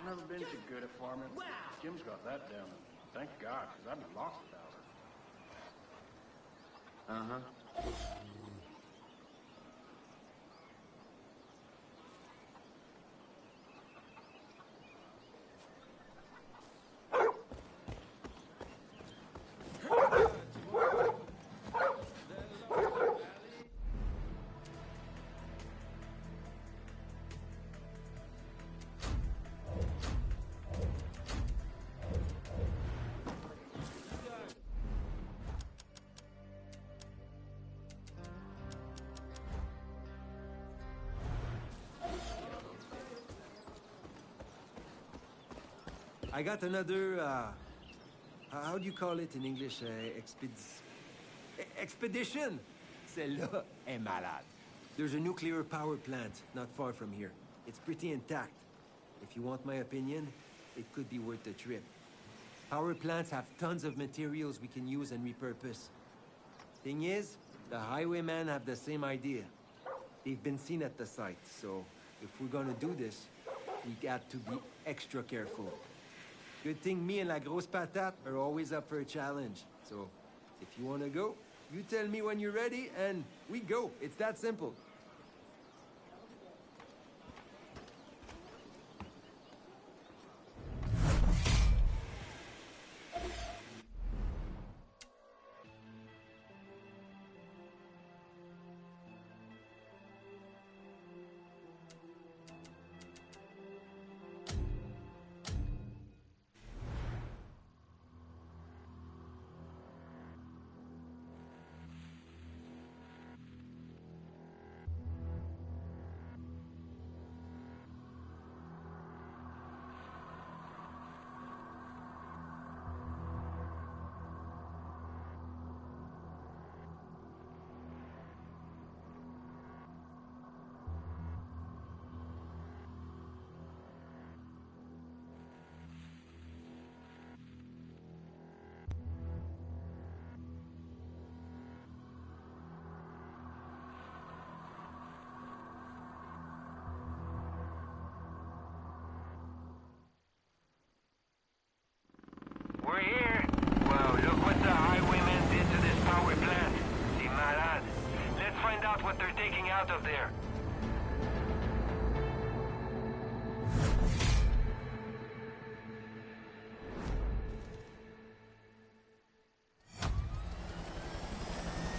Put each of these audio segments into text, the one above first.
never been too good at farming. Jim's got that down. Thank God, because I'd be lost without her. Uh-huh. I got another, how do you call it in English? Expedition! Celle-là est malade. There's a nuclear power plant not far from here. It's pretty intact. If you want my opinion, it could be worth the trip. Power plants have tons of materials we can use and repurpose. Thing is, the highwaymen have the same idea. They've been seen at the site, so if we're gonna do this, we got to be extra careful. Good thing me and La Grosse Patate are always up for a challenge. So, if you wanna go, you tell me when you're ready, and we go. It's that simple. We're here. Wow, look what the highwaymen did to this power plant. C'est malade. Let's find out what they're taking out of there.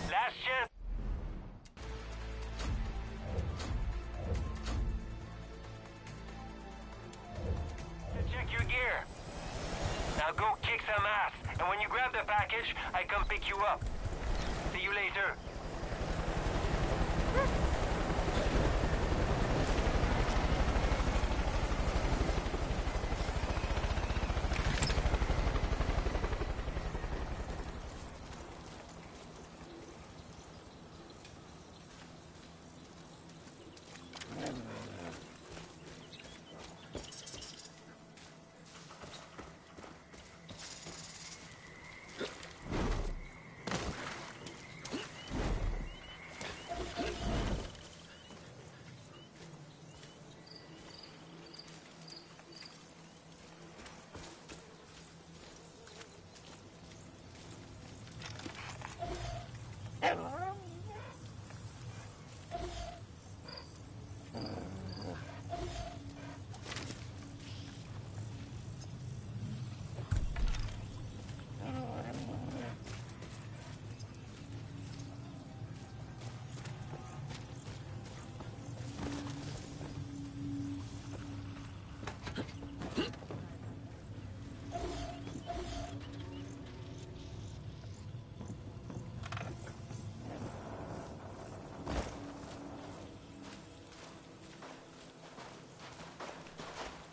Last chance. Check your gear. Now go kick some ass, and when you grab the package, I come pick you up. See you later.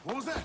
What was that?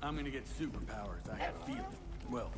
I'm gonna get superpowers. I can feel it. Well,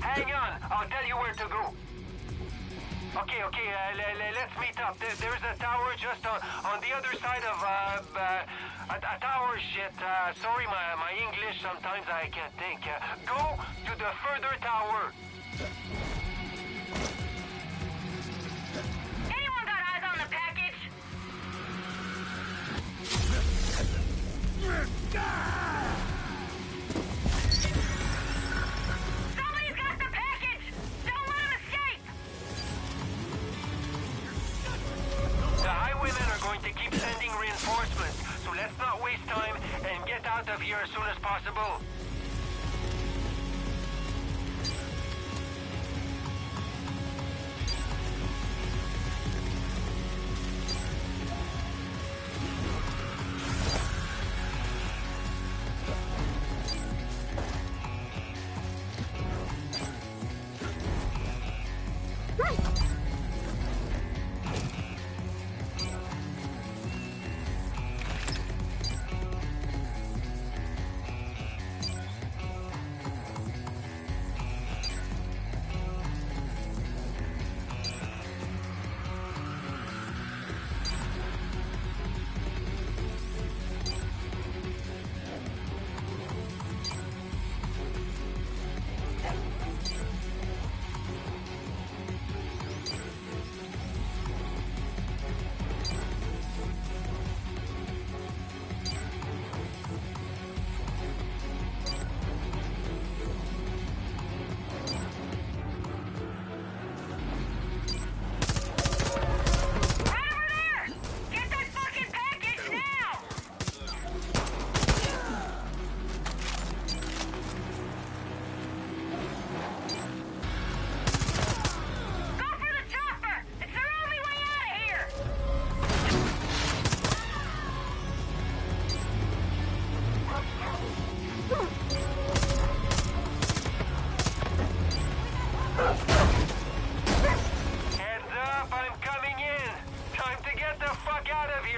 Hang on, I'll tell you where to go. Okay, let's meet up. There's a tower just on the other side of, a tower shit. Sorry, my English, sometimes I can't think. Go to the further tower. Anyone got eyes on the package? Somebody's got the package! Don't let him escape! The highwaymen are going to keep sending reinforcements, so let's not waste time and get out of here as soon as possible.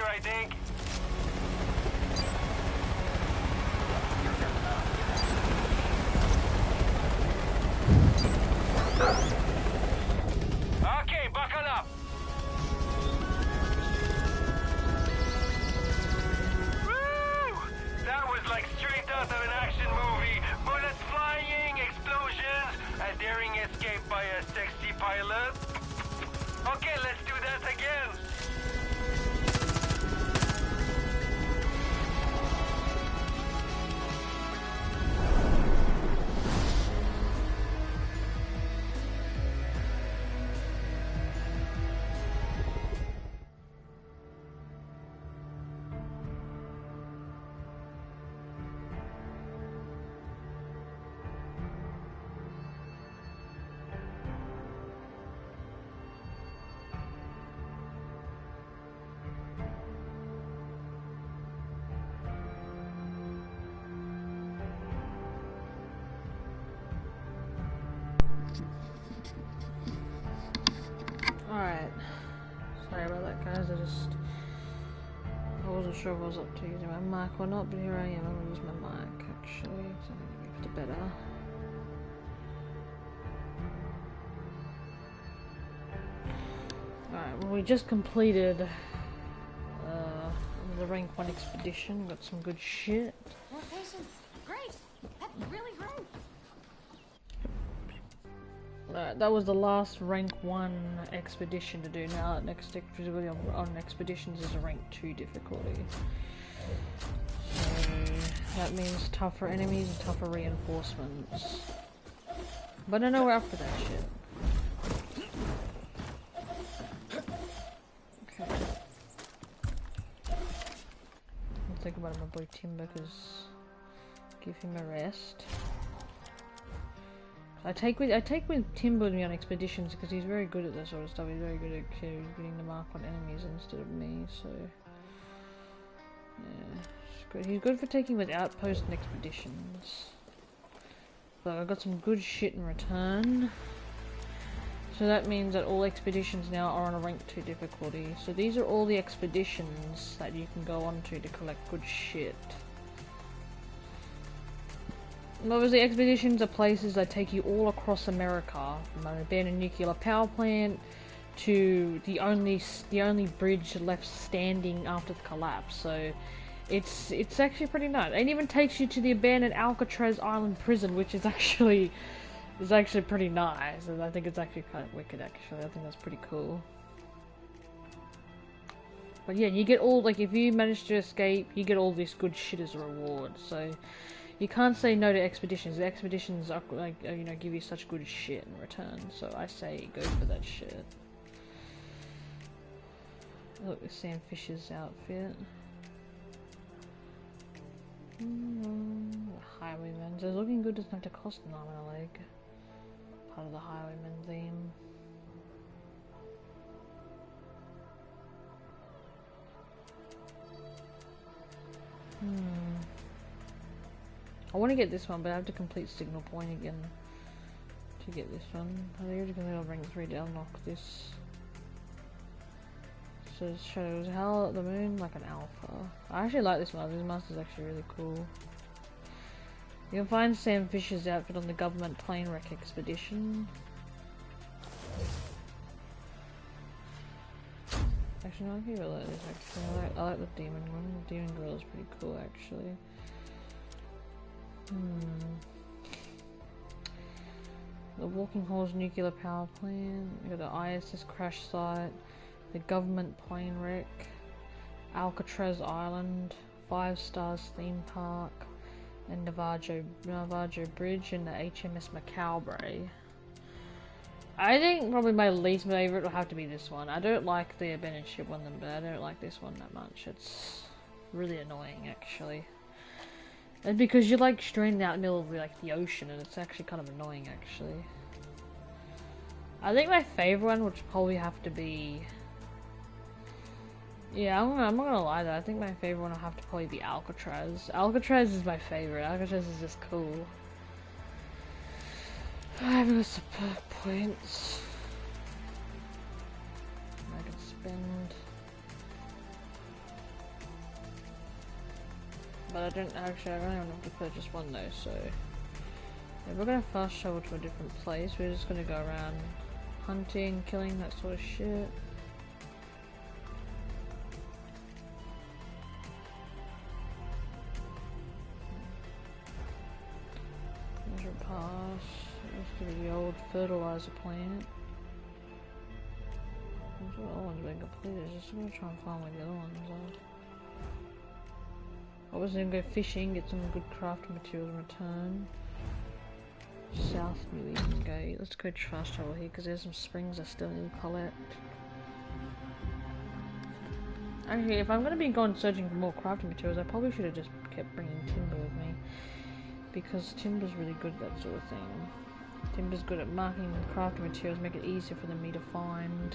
I think. Okay, buckle up. Woo! That was like straight out of an action movie. Bullets flying, explosions, a daring escape by a sexy pilot. Okay, let's do that again. guys. I wasn't sure if I was up to using my mic or not, but here I am. I'm gonna use my mic actually, so I'm gonna make it better. Alright, well, we just completed the rank 1 expedition. Got some good shit. More patience. Great. That's really great. Alright, that was the last rank 1 expedition to do. Now, next difficulty on expeditions is a rank 2 difficulty. So, that means tougher enemies and tougher reinforcements. But I know we're up for that shit. Okay. I'll think about my boy Timber, because give him a rest. I take with Timber with me on expeditions because he's very good at that sort of stuff. He's very good at getting the mark on enemies instead of me, so yeah, it's good. He's good for taking with outposts and expeditions. But I got some good shit in return. So that means that all expeditions now are on a rank 2 difficulty. So these are all the expeditions that you can go on to collect good shit. Obviously, expeditions are places that take you all across America, from an abandoned nuclear power plant to the only bridge left standing after the collapse. So, it's actually pretty nice. It even takes you to the abandoned Alcatraz Island prison, which is actually pretty nice. And I think it's actually kind of wicked. Actually, I think that's pretty cool. But yeah, you get all, like, if you manage to escape, you get all this good shit as a reward. So. You can't say no to expeditions. The expeditions are, like, you know, give you such good shit in return. So I say go for that shit. Look at Sam Fisher's outfit. Highwayman. So looking good doesn't have to cost an arm and a leg. Part of the Highwayman theme. I want to get this one, but I have to complete Signal Point again to get this one. I think I'm going to rank 3 to unlock this. So it shows Howl at the Moon like an alpha. I actually like this one. This master's actually really cool. You can find Sam Fisher's outfit on the government plane wreck expedition. Actually, no, I think I like this actually. I like the demon one. The demon girl is pretty cool actually. The Walking Halls nuclear power plant, you got the ISS crash site, the government plane wreck, Alcatraz Island, 5 Stars theme park, and Navajo Bridge, and the HMS Macabre. I think probably my least favorite will have to be this one. I don't like the abandoned ship one, but I don't like this one that much. It's really annoying actually. And because you're like stranded out in the middle of like the ocean, and it's actually kind of annoying actually. I think my favorite one would probably have to be, yeah, I'm not gonna lie though, I think my favorite one will have to probably be Alcatraz. Alcatraz is my favorite. Alcatraz is just cool. I haven't got some points I can spend. But I don't actually, I don't have to purchase one though, so if we're gonna fast travel to a different place, we're just gonna go around hunting, killing, that sort of shit. Measure pass, let's give it the old fertilizer plant. Those other ones been completed, just gonna try and find where the other ones are. I was gonna go fishing, get some good crafting materials in return. South New Eden Gate. Let's go fast travel here because there's some springs I still need to collect. Actually, if I'm gonna be going searching for more crafting materials, I probably should have just kept bringing Timber with me, because Timber's really good at that sort of thing. Timber's good at marking crafting materials, make it easier for me to find.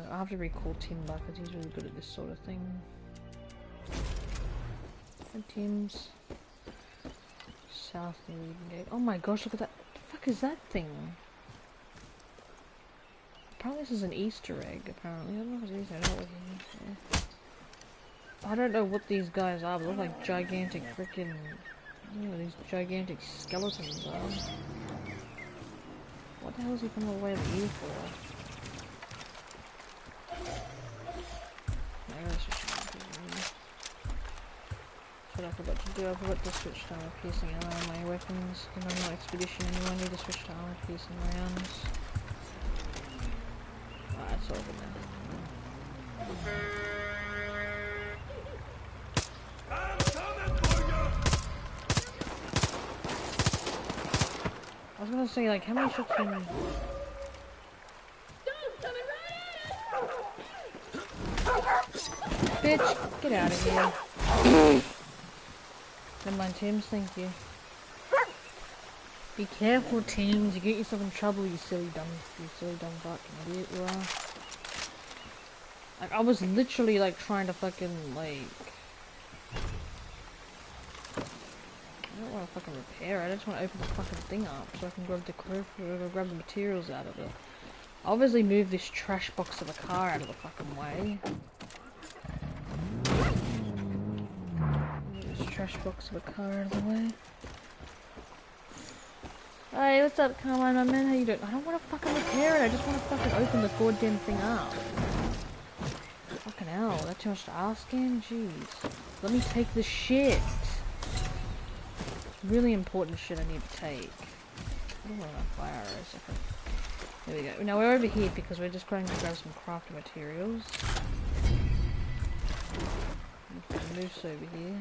I have to recall Timber because he's really good at this sort of thing. Hi Tims. South New Eden Gate. Oh my gosh, look at that. What the fuck is that thing? Apparently this is an Easter egg, apparently. I don't know if it's Easter, I don't know what it is. Yeah. I don't know what these guys are, but they look like gigantic freaking... I don't know what these gigantic skeletons are. What the hell is he coming all the way over here for? No, that's just what I forgot to do. I forgot to switch to armor piercing and all my weapons. And I'm not expedition anymore, I need to switch to armor piercing rounds. Alright, it's over now. I was gonna say, like, how many shots can... Bitch, get out of here. Never mind, Tim's, thank you. Be careful, Tim's, you get yourself in trouble, you silly dumb fucking idiot you are. Like, I was literally, like, trying to fucking, like... I don't want to fucking repair it, I just want to open the fucking thing up so I can grab the materials out of it. I obviously moved this trash box of a car out of the fucking way. Move this trash box of a car out of the way. Hey, what's up, Carmine, my man? How you doing? I don't want to fucking repair it, I just want to fucking open the goddamn thing up. Fucking hell, that's too much to ask him? Jeez. Let me take the shit. Really important shit I need to take. I don't want to fire arrows. Okay. There we go. Now we're over here because we're just going to grab some crafting materials. Moose over here.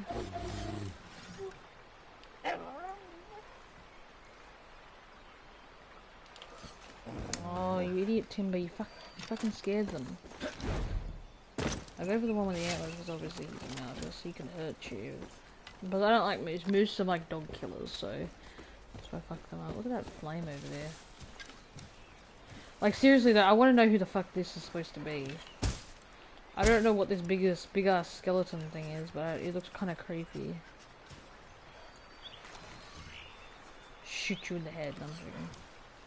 Oh, you idiot, Timber! You fucking scared them. I go for the one with the antlers because obviously he's a mouse, so he can hurt you. But I don't like moose. Moose are like dog killers, so that's why I fuck them up. Look at that flame over there. Like seriously though, I want to know who the fuck this is supposed to be. I don't know what this big ass skeleton thing is, but it looks kind of creepy. Shoot you in the head. I'm joking.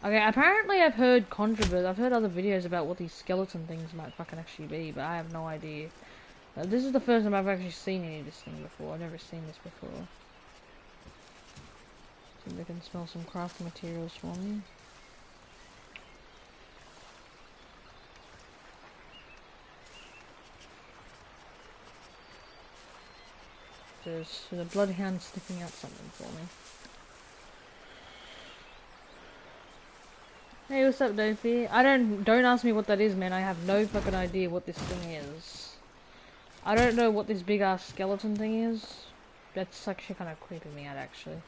Okay, apparently I've heard I've heard other videos about what these skeleton things might fucking actually be, but I have no idea. This is the first time I've actually seen any of this thing before. I've never seen this before. See if they can smell some crafting materials for me. There's a bloodhound sniffing out something for me. Hey, what's up, Dopey? Don't ask me what that is, man. I have no fucking idea what this thing is. I don't know what this big ass skeleton thing is. That's actually kind of creeping me out, actually.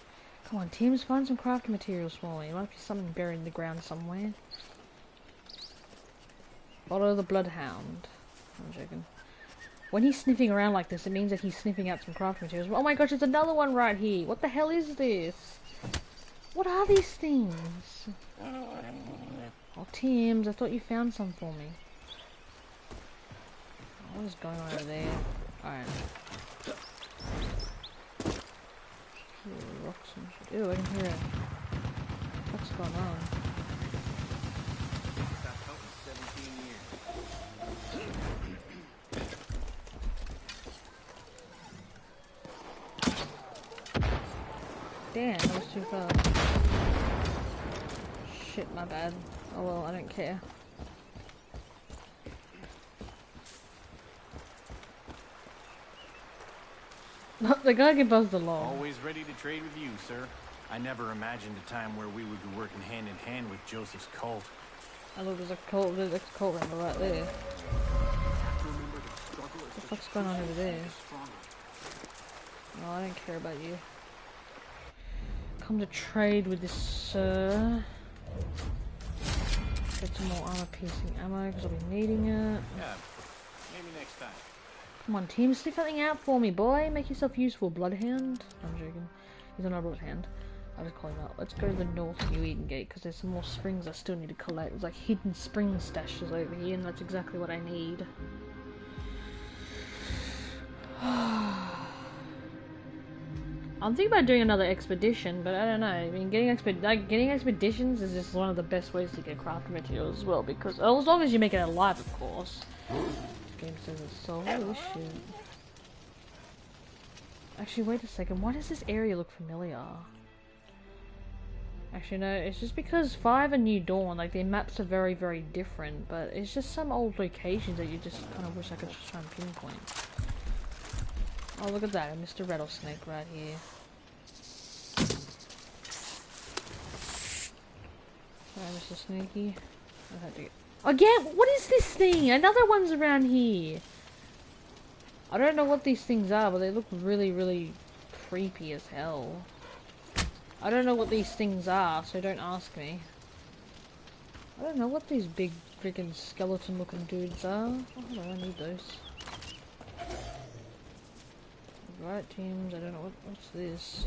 Come on, Tim's, find some crafting materials for me. There might be something buried in the ground somewhere. Follow the bloodhound. I'm joking. When he's sniffing around like this, it means that he's sniffing out some crafting materials. Oh my gosh, there's another one right here. What the hell is this? What are these things? Oh, Tim's, I thought you found some for me. What is going on over there? Alright. Rocks and shit. Ew, I can hear it. What's going on? Damn, that was too fast. Shit, my bad. Oh well, I don't care. The guy can buzz the law. Always ready to trade with you, sir. I never imagined a time where we would be working hand in hand with Joseph's cult. I look, there's a cult member right there. What the fuck's going on over there? Oh, I don't care about you. Come to trade with this, sir. Get some more armor piercing ammo because I'll be needing it. Yeah, maybe next time. Come on, team, sniff something out for me, boy. Make yourself useful, Bloodhound. I'm joking. He's not a Bloodhound. I'll just call him out. Let's go to the North New Eden Gate because there's some more springs I still need to collect. There's like hidden spring stashes over here, and that's exactly what I need. I'm thinking about doing another expedition, but I don't know. I mean, getting expeditions is just one of the best ways to get crafting materials as well, because as long as you make it alive, of course. This game says it's so. Holy shit. Actually, wait a second. Why does this area look familiar? Actually, no. It's just because 5 and New Dawn, like their maps are very, very different, but it's just some old locations that you just kind of wish I could just try and pinpoint. Oh, look at that, Mr. Rattlesnake right here. Alright, Mr. Sneaky. I had to get... Again, what is this thing? Another one's around here. I don't know what these things are, but they look really, really creepy as hell. I don't know what these things are, so don't ask me. I don't know what these big freaking skeleton looking dudes are. Oh, hold on, I need those. Right, teams, I don't know what's this.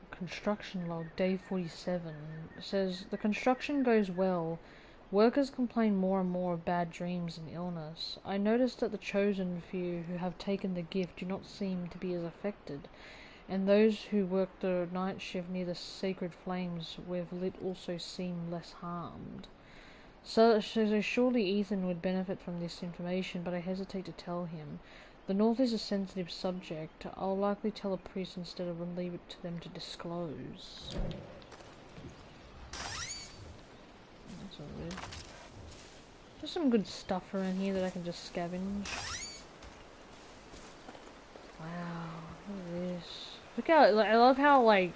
Construction log, day 47. It says, the construction goes well. Workers complain more and more of bad dreams and illness. I noticed that the chosen few who have taken the gift do not seem to be as affected, and those who work the night shift near the sacred flames we've lit also seem less harmed. So surely Ethan would benefit from this information, but I hesitate to tell him. The North is a sensitive subject. I'll likely tell a priest instead of leave it to them to disclose. That's all good. There's some good stuff around here that I can just scavenge. Wow, look at this. Look how, I love how, like,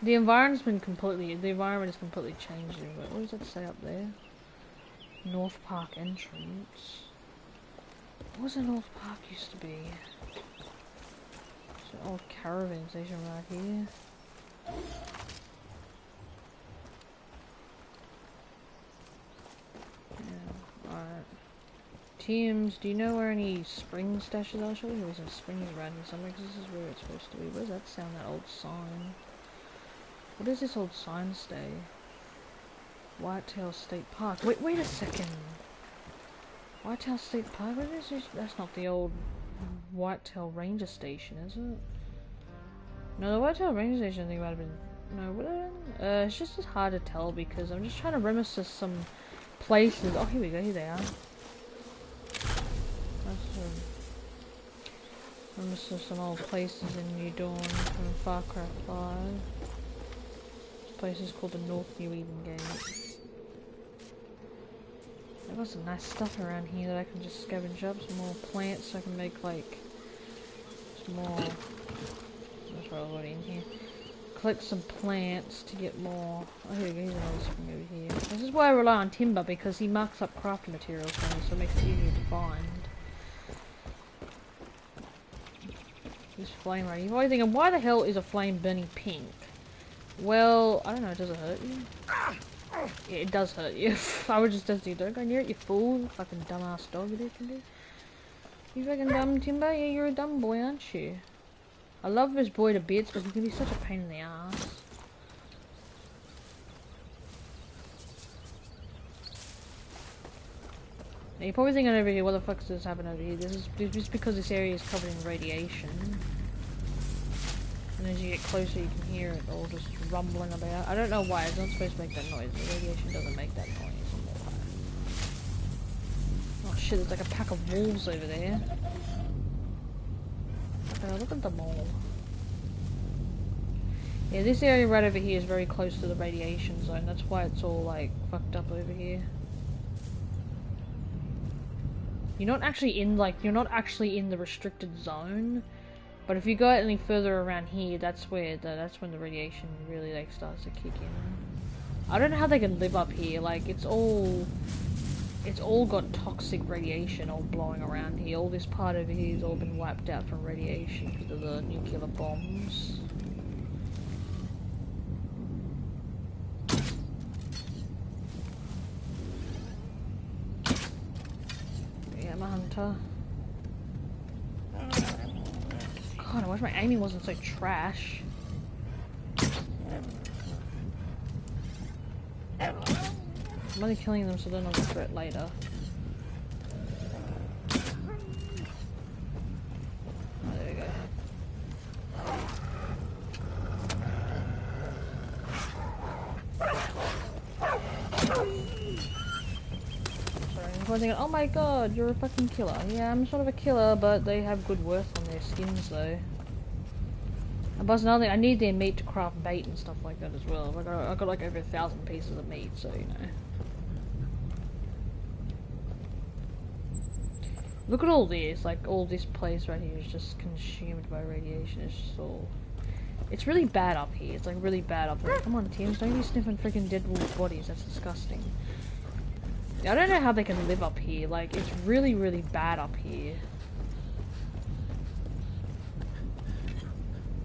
the environment is completely changing. But what does that say up there? North Park entrance. What was the North Park used to be? It's an old caravan station right here. Yeah, alright. Teams, do you know where any spring stashes are? Surely there's some springs around here somewhere, because this is where it's supposed to be. Where does that sound, that old sign? What does this old sign say? Whitetail State Park. Wait a second. Whitetail State Park? What is this? That's not the old Whitetail Ranger Station, is it? No, the Whitetail Ranger Station I think might have been... No, what? It's just hard to tell because I'm just trying to reminisce some places. Oh, here we go. Here they are. Reminisce some old places in New Dawn from Far Cry 5. This place is called the North New Eden Gate. I've got some nice stuff around here that I can just scavenge up. Some more plants so I can make like some more. That's what I've got in here. Collect some plants to get more. Oh, here we go. Here's another spring over here. This is why I rely on Timber because he marks up crafting materials for me, so it makes it easier to find. This flame right here. You're probably thinking, why the hell is a flame burning pink? Well, I don't know. Does it hurt you? Yeah, it does hurt you. I would just you don't go near it, you fool. Fucking dumbass dog it is, can do. You fucking dumb, Timber? Yeah, you're a dumb boy, aren't you? I love this boy to bits, but he can be such a pain in the ass. Now, you're probably thinking over here, what the fuck does this happen over here? This is just because this area is covered in radiation. And as you get closer, you can hear it all just rumbling about. I don't know why, it's not supposed to make that noise. The radiation doesn't make that noise. Oh shit, there's like a pack of wolves over there. Look at them all. Yeah, this area right over here is very close to the radiation zone. That's why it's all like fucked up over here. You're not actually in the restricted zone. But if you go any further around here, that's when the radiation really like starts to kick in. I don't know how they can live up here. Like it's all got toxic radiation all blowing around here. All this part over here has all been wiped out from radiation because of the nuclear bombs. Yeah, I'm a hunter. God, I wish my aiming wasn't so trash. I'm only killing them so they're not a threat later. Oh, there we go. Everyone's thinking, oh my god, you're a fucking killer. Yeah, I'm sort of a killer, but they have good worth on their skins though. And plus another thing, I need their meat to craft bait and stuff like that as well. I got like over 1,000 pieces of meat, so you know. Look at all this, like all this place right here is just consumed by radiation. It's just all... It's really bad up here. It's like really bad up there. Come on, Tims, don't be sniffing freaking dead wolf bodies. That's disgusting. I don't know how they can live up here. Like, it's really, really bad up here.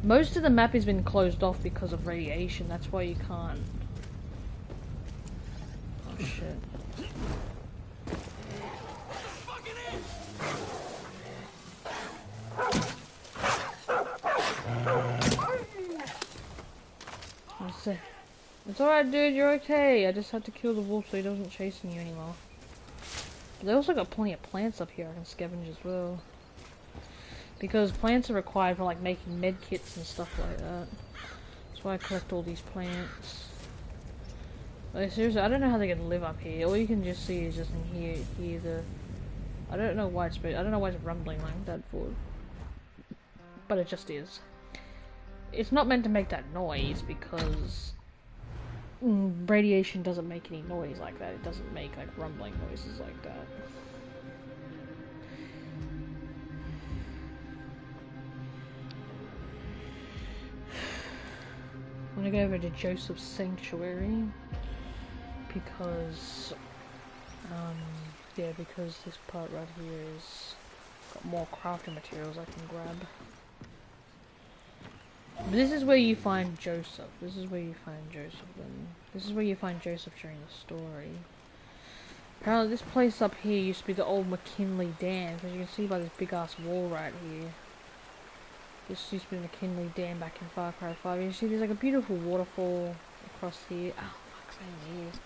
Most of the map has been closed off because of radiation. That's why you can't. Oh shit. It's alright, dude, you're okay. I just had to kill the wolf so he doesn't chasing you anymore. But they also got plenty of plants up here I can scavenge as well. Because plants are required for like making med kits and stuff like that. That's why I collect all these plants. Like seriously, I don't know how they can live up here. All you can just see is just in hear the... I don't know why it's rumbling like that for. But it just is. It's not meant to make that noise because radiation doesn't make any noise like that. It doesn't make like rumbling noises like that. I'm gonna go over to Joseph's Sanctuary because because this part right here is got more crafting materials I can grab. This is where you find Joseph. This is where you find Joseph. Then this is where you find Joseph during the story. Apparently, this place up here used to be the old McKinley Dam, because you can see by this big ass wall right here. This used to be the McKinley Dam back in Far Cry 5. You see, there's like a beautiful waterfall across here. Oh, fuck's sake,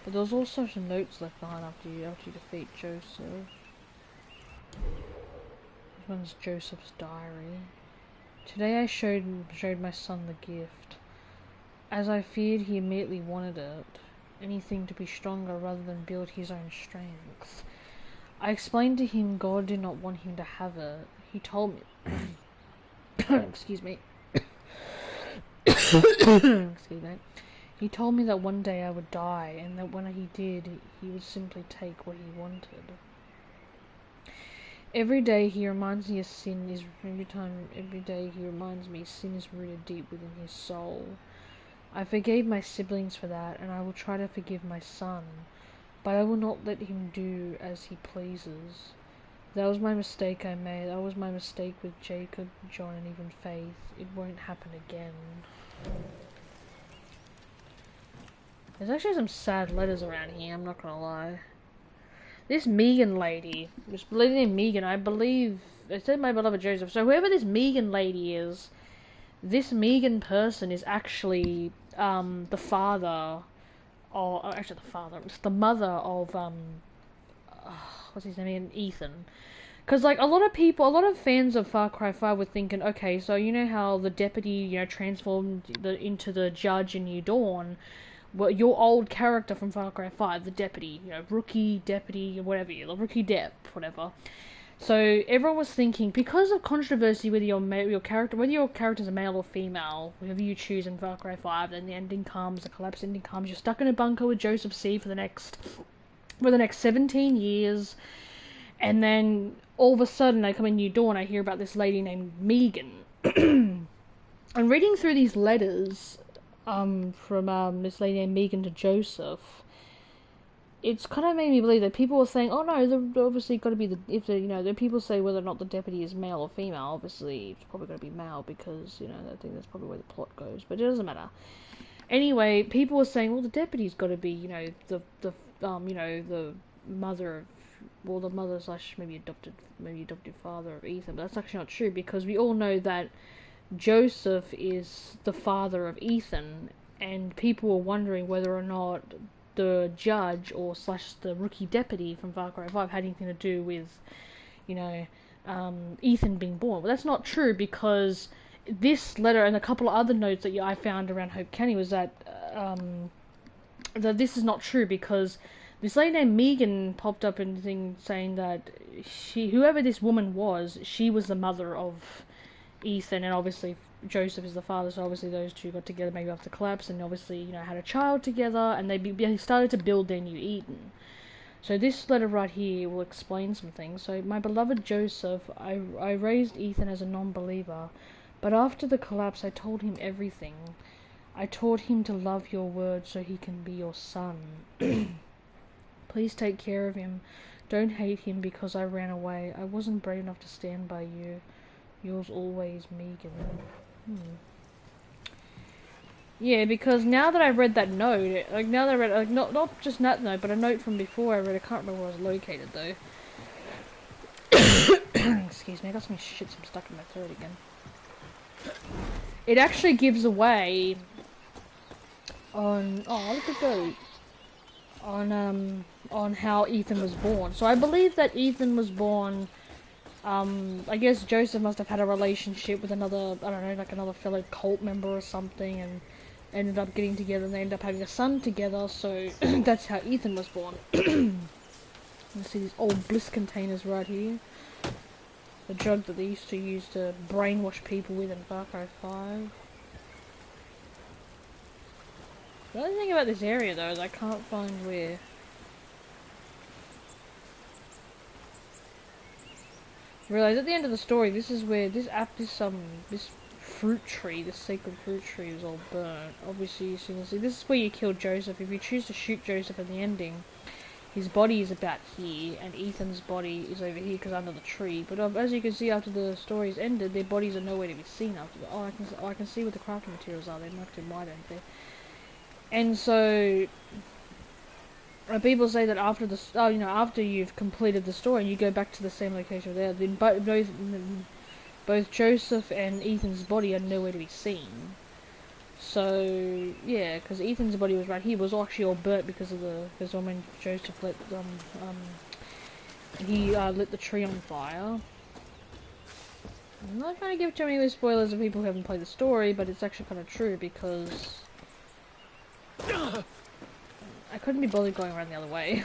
but there's also some notes left behind after you defeat Joseph. This one's Joseph's diary. Today I showed my son the gift. As I feared, he immediately wanted it. Anything to be stronger rather than build his own strength. I explained to him God did not want him to have it. He told me... Excuse me. Excuse me. He told me that one day I would die, and that when he did, he would simply take what he wanted. Every day he reminds me sin is rooted deep within his soul. I forgave my siblings for that, and I will try to forgive my son, but I will not let him do as he pleases. That was my mistake I made. That was my mistake with Jacob, John, and even Faith. It won't happen again. There's actually some sad letters around here, I'm not gonna lie. This Megan lady, this lady named Megan, I believe, it said my beloved Joseph, so whoever this Megan lady is, this Megan person is actually, the father, or actually it's the mother of, what's his name, Ethan. Because, like, a lot of fans of Far Cry 5 were thinking, okay, so you know how the deputy, transformed into the judge in New Dawn. Well, your old character from Far Cry 5, the deputy, rookie, deputy, whatever, rookie dep, whatever. So everyone was thinking, because of controversy whether your character's a male or female, whatever you choose in Far Cry 5, then the ending comes, the collapse ending comes, you're stuck in a bunker with Joseph C for the next 17 years, and then all of a sudden I come in New Dawn, I hear about this lady named Megan. I'm reading through these letters from this lady named Megan to Joseph. It's kind of made me believe that people were saying, oh no, they're obviously got to be the people say whether or not the deputy is male or female. Obviously, it's probably going to be male because, I think that's probably where the plot goes, but it doesn't matter. Anyway, people were saying, well, the deputy's got to be, the mother of, well, the mother / maybe adopted father of Ethan, but that's actually not true because we all know that Joseph is the father of Ethan, and people were wondering whether or not the judge or / the rookie deputy from Far Cry 5 had anything to do with, Ethan being born. But that's not true because this letter and a couple of other notes that I found around Hope County was that that this is not true, because this lady named Megan popped up in the thing saying that whoever this woman was, she was the mother of Ethan, and obviously Joseph is the father, so obviously those two got together maybe after the collapse, and obviously, you know, had a child together, and they started to build their new Eden. So this letter right here will explain some things. So, my beloved Joseph, I raised Ethan as a non-believer, but after the collapse I told him everything. I taught him to love your word so he can be your son. Please take care of him. Don't hate him because I ran away. I wasn't brave enough to stand by you. Yours always, Megan. Yeah, because now that I've read that note, like now that I read, like not just that note, but a note from before I read, I can't remember where I was located though. Excuse me, I got some stuck in my throat again. It actually gives away on, oh look at that, on how Ethan was born. So I believe that Ethan was born, I guess Joseph must have had a relationship with another, I don't know, like another fellow cult member or something, and ended up getting together, and they ended up having a son together, so that's how Ethan was born. You see these old bliss containers right here. The drug that they used to use to brainwash people with in Far Cry 5. The only thing about this area though is I can't find where. I realize at the end of the story, this is where this fruit tree, this sacred fruit tree, was all burnt. Obviously, you can see this is where you kill Joseph. If you choose to shoot Joseph in the ending, his body is about here, and Ethan's body is over here because under the tree. But as you can see, after the story's ended, their bodies are nowhere to be seen after. I can see what the crafting materials are. They're marked in white, aren't they? And so people say that after the after you've completed the story and you go back to the same location there, then both Joseph and Ethan's body are nowhere to be seen. So yeah, because Ethan's body was right here, was actually all burnt because when Joseph lit lit the tree on fire. I'm not trying to give too many spoilers to people who haven't played the story, but it's actually kind of true because I couldn't be bothered going around the other way.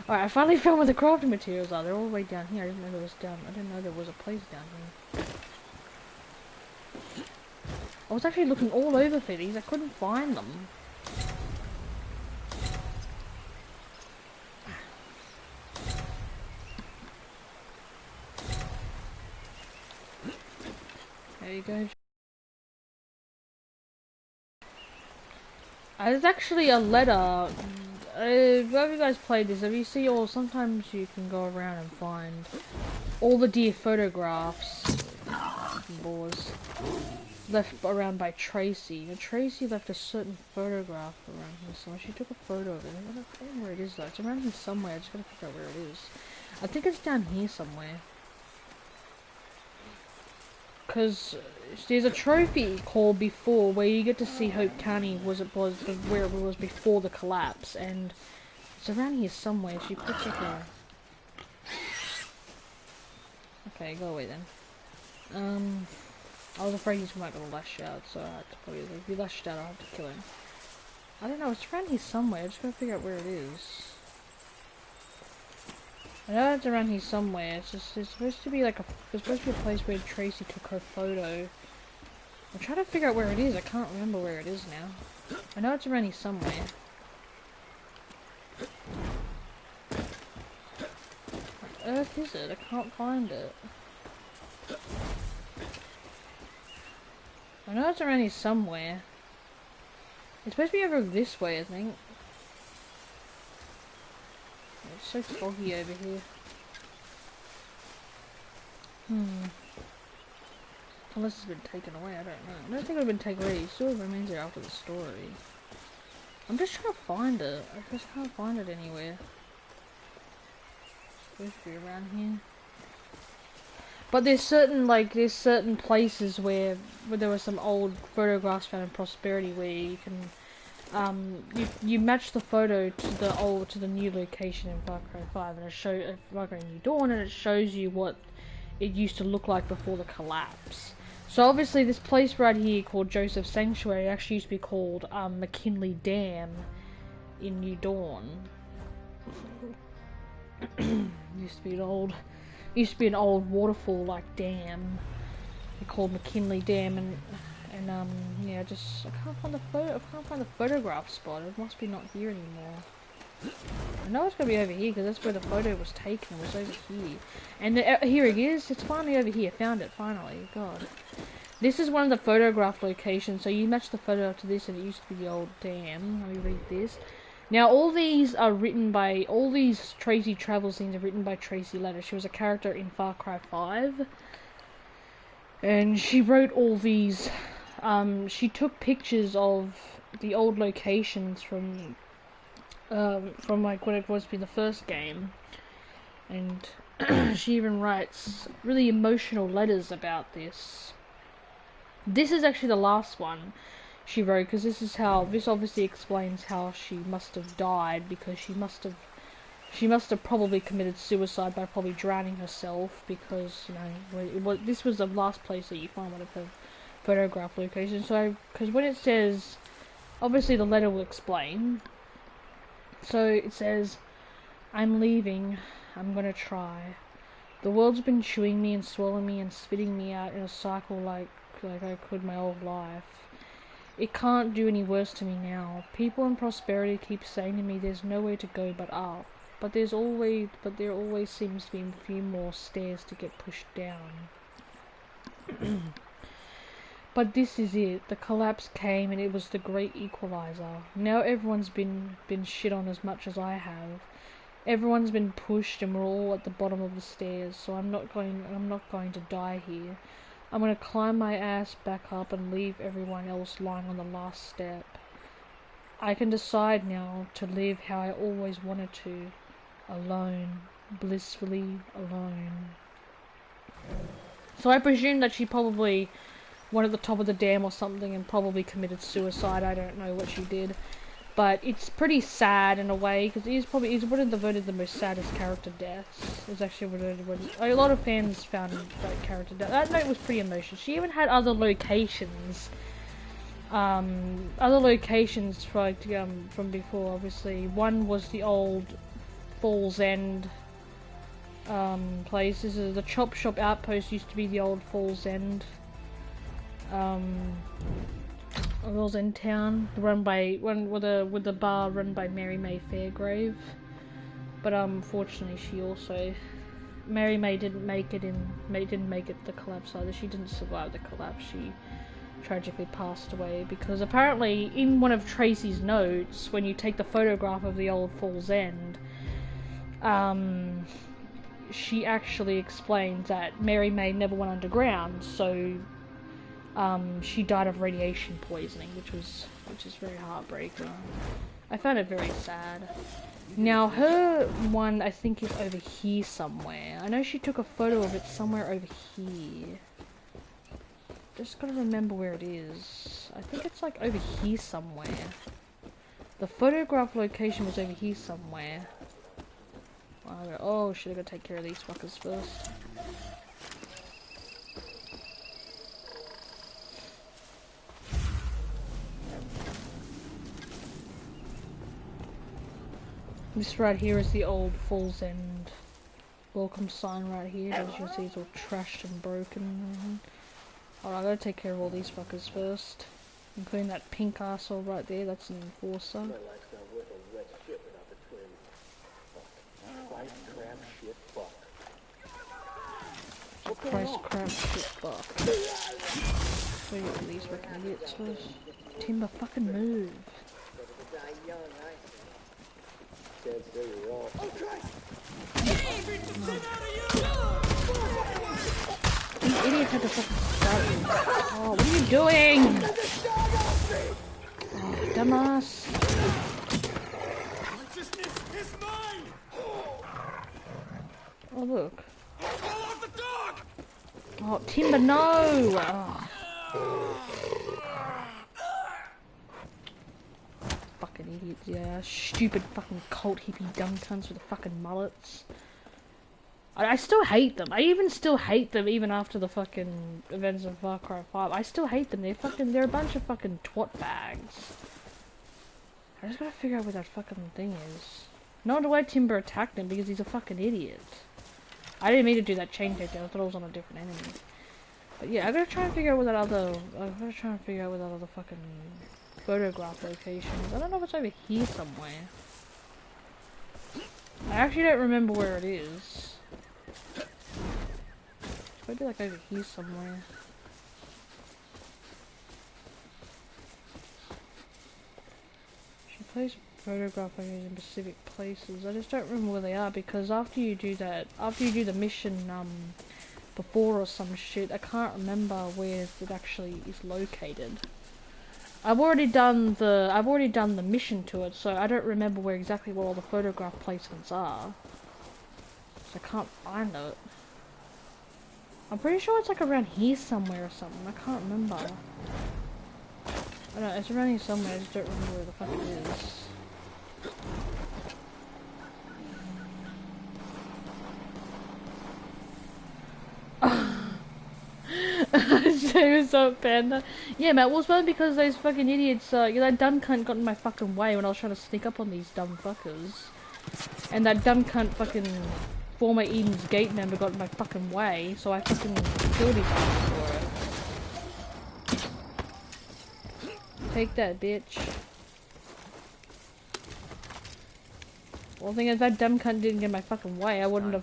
Alright, I finally found where the crafting materials are. They're all the way down here. I didn't know there was a place down here. I was actually looking all over for these. I couldn't find them. There you go. There's actually a letter. Have you guys played this? Have you seen, or sometimes you can go around and find all the deer photographs left around by Tracy. Now, Tracy left a certain photograph around here, so she took a photo of it. I don't know where it is though. It's around here somewhere. I just gotta figure out where it is. I think it's down here somewhere. Because there's a trophy called Before where you get to see Hope County where it was before the collapse, and it's around here somewhere. She puts like a... Okay, go away then. I was afraid he's might gonna lash out, so I had to probably, if he lashed out, I'll have to kill him. I don't know, it's around here somewhere. I just gotta figure out where it is. I know it's around here somewhere. It's supposed to be like there's supposed to be a place where Tracy took her photo. I'm trying to figure out where it is. I can't remember where it is now. I know it's around here somewhere. What on earth is it? I can't find it. I know it's around here somewhere. It's supposed to be over this way, I think. It's so foggy over here. Unless it's been taken away, I don't know. I don't think it's been taken away. It still remains there after the story. I'm just trying to find it. I just can't find it anywhere. It's supposed to be around here. But there's certain places where there were some old photographs found in Prosperity where you can you match the photo to the new location in Far Cry 5, and it shows Far Cry New Dawn, and it shows you what it used to look like before the collapse. So obviously this place right here called Joseph Sanctuary actually used to be called McKinley Dam, in New Dawn. used to be an old waterfall-like dam. They called McKinley Dam, and yeah, just I can't find the photograph spot. It must be not here anymore. I know it's gonna be over here because that's where the photo was taken. It was over here, and here it is. It's finally over here. Found it finally. God, this is one of the photograph locations. So you match the photo to this, and it used to be the old dam. Let me read this. Now all these Tracy travel scenes are written by Tracy Letter. She was a character in Far Cry 5, and she wrote all these. She took pictures of the old locations from like what it was in the first game, and she even writes really emotional letters about this. This is actually the last one she wrote, because this obviously explains how she must have died, because she must have probably committed suicide by probably drowning herself, because, you know, this was the last place that you find one of her photograph locations. So, because when it says, obviously the letter will explain. So it says, "I'm leaving. I'm gonna try. The world's been chewing me and swallowing me and spitting me out in a cycle like I could my whole life. It can't do any worse to me now. People in prosperity keep saying to me there's nowhere to go but up. But there always seems to be a few more stairs to get pushed down. But this is it. The collapse came, and it was the great equalizer. Now everyone's been shit on as much as I have. Everyone's been pushed, and we're all at the bottom of the stairs. So I'm not going to die here. I'm going to climb my ass back up and leave everyone else lying on the last step. I can decide now to live how I always wanted to. Alone. Blissfully alone." So I presume that she probably went at the top of the dam or something and probably committed suicide. I don't know what she did. But it's pretty sad in a way, because he's one of the voted the most saddest character deaths. It's actually a lot of fans found that character death. That note was pretty emotional. She even had other locations. From before, obviously. One was the old Falls End place. This is the Chop Shop Outpost. Used to be the old Falls End. Falls End town, with the bar run by Mary May Fairgrave. But unfortunately, Mary May didn't make it the collapse either. She didn't survive the collapse. She tragically passed away because apparently in one of Tracy's notes, when you take the photograph of the old Falls End, she actually explains that Mary May never went underground, so she died of radiation poisoning, which is very heartbreaking. I found it very sad. Now her one, I think, is over here somewhere. I know she took a photo of it somewhere over here. Just gotta remember where it is. I think it's like over here somewhere. The photograph location was over here somewhere. Oh shit, I gotta take care of these fuckers first. This right here is the old Falls End welcome sign right here. As you can see, it's all trashed and broken. Alright, I gotta take care of all these fuckers first. Including that pink asshole right there, that's an enforcer. My life's not worth a wet shit without the twin. Fuck. Christ, crap, shit, fuck. Christ, crap, shit, fuck. Where are these fucking idiots first? Timber, fucking move. Can't say you're wrong. These idiots have to fucking start me. Oh, what are you doing? Oh, dumbass. Oh, look. Oh, Timber, no! Oh. Fucking idiots, yeah. Stupid fucking cult hippie dumb cunts with the fucking mullets. I still hate them. I even still hate them even after the fucking events of Far Cry 5. I still hate them. They're a bunch of fucking twat bags. I just gotta figure out where that fucking thing is. No wonder why Timber attacked him, because he's a fucking idiot. I didn't mean to do that chain takedown, I thought I was on a different enemy. But yeah, I gotta try and figure out where that other... fucking photograph location is. I don't know if it's over here somewhere. I actually don't remember where it is. It's maybe like over here somewhere. She plays photograph locations in specific places. I just don't remember where they are, because after you do the mission before or some shit, I can't remember where it actually is located. I've already done the mission to it, so I don't remember where exactly where all the photograph placements are. So I can't find it. I'm pretty sure it's like around here somewhere or something. I can't remember. I don't know, it's around here somewhere, I just don't remember where the fuck it is. James up, Panda. Yeah, Matt, well, it's probably because those fucking idiots, that dumb cunt got in my fucking way when I was trying to sneak up on these dumb fuckers. And that dumb cunt fucking former Eden's Gate member got in my fucking way, so I fucking killed his ass for it. Take that, bitch. Well, the thing is, that dumb cunt didn't get in my fucking way, I wouldn't,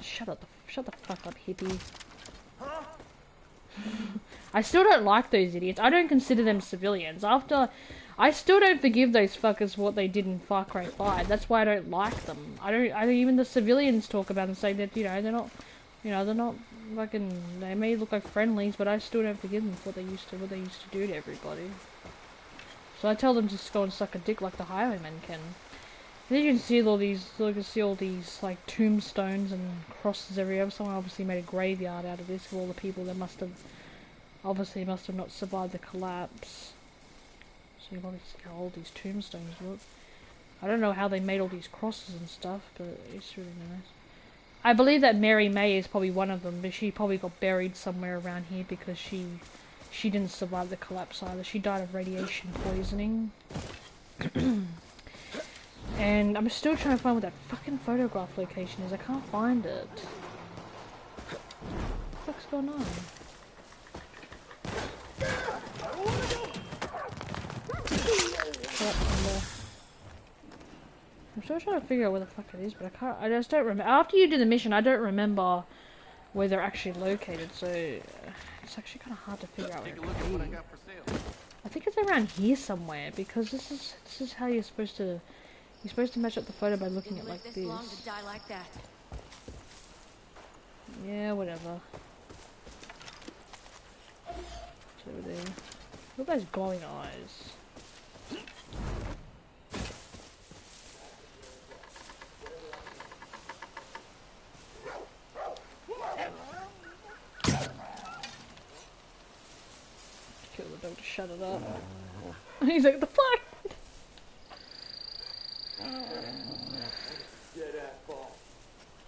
shut the fuck up, hippie. I still don't like those idiots. I don't consider them civilians. I still don't forgive those fuckers for what they did in Far Cry 5. That's why I don't like them. Even the civilians talk about them, saying that, they're not fucking, they may look like friendlies, but I still don't forgive them for what they used to do to everybody. So I tell them to just go and suck a dick like the highwaymen can. And you can see all these, like, tombstones and crosses everywhere. Someone obviously made a graveyard out of this for all the people that must have not survived the collapse. So you want to see how old these tombstones look. I don't know how they made all these crosses and stuff, but it's really nice. I believe that Mary May is probably one of them, but she probably got buried somewhere around here because she didn't survive the collapse either. She died of radiation poisoning. And I'm still trying to find what that fucking photograph location is. I can't find it. What the fuck's going on? I'm still trying to figure out where the fuck it is, but I just don't remember. After you do the mission, I don't remember where they're actually located, so it's actually kind of hard to figure out where it could be. I think it's around here somewhere, because this is how you're supposed to match up the photo by looking at like this. Long to die like that. Yeah, whatever. It's over there. Look at those glowing eyes. Kill the dog to shut it up. He's like, the fuck?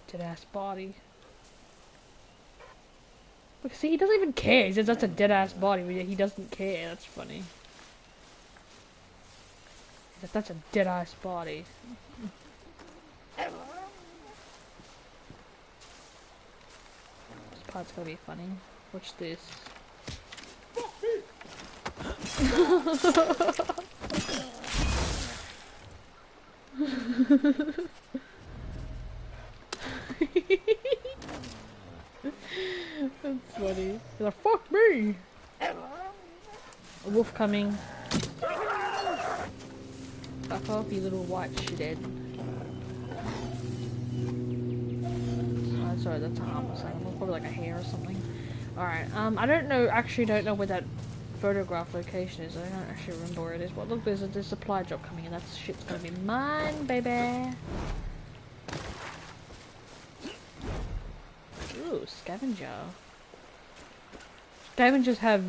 Dead ass body. Look, see, he doesn't even care. He says that's a dead ass body, but he doesn't care. That's funny. He's like, that's a dead ass body. This part's gonna be funny. Watch this. That's funny. He's like, fuck me! A wolf coming. Fuck off, you little white shithead. Oh, sorry, that's a harmless animal. Probably like a hare or something. Alright, I don't know where that photograph location is. I don't actually remember where it is. But look, there's a supply drop coming in. That shit's gonna be mine, baby! Ooh, scavenger. Scavengers have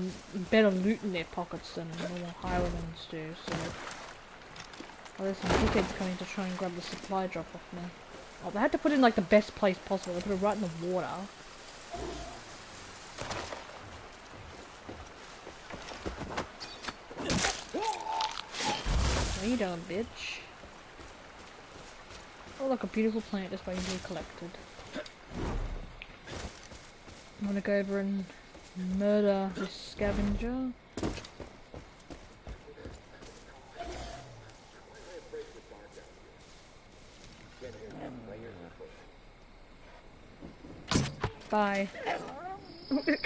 better loot in their pockets than normal highwaymen do, so... Oh, there's some dickheads coming to try and grab the supply drop off me. Oh, they had to put it in like the best place possible. They put it right in the water. What are you doing, bitch? Oh, look, a beautiful plant just waiting to be collected. I'm gonna go over and murder this scavenger. Bye.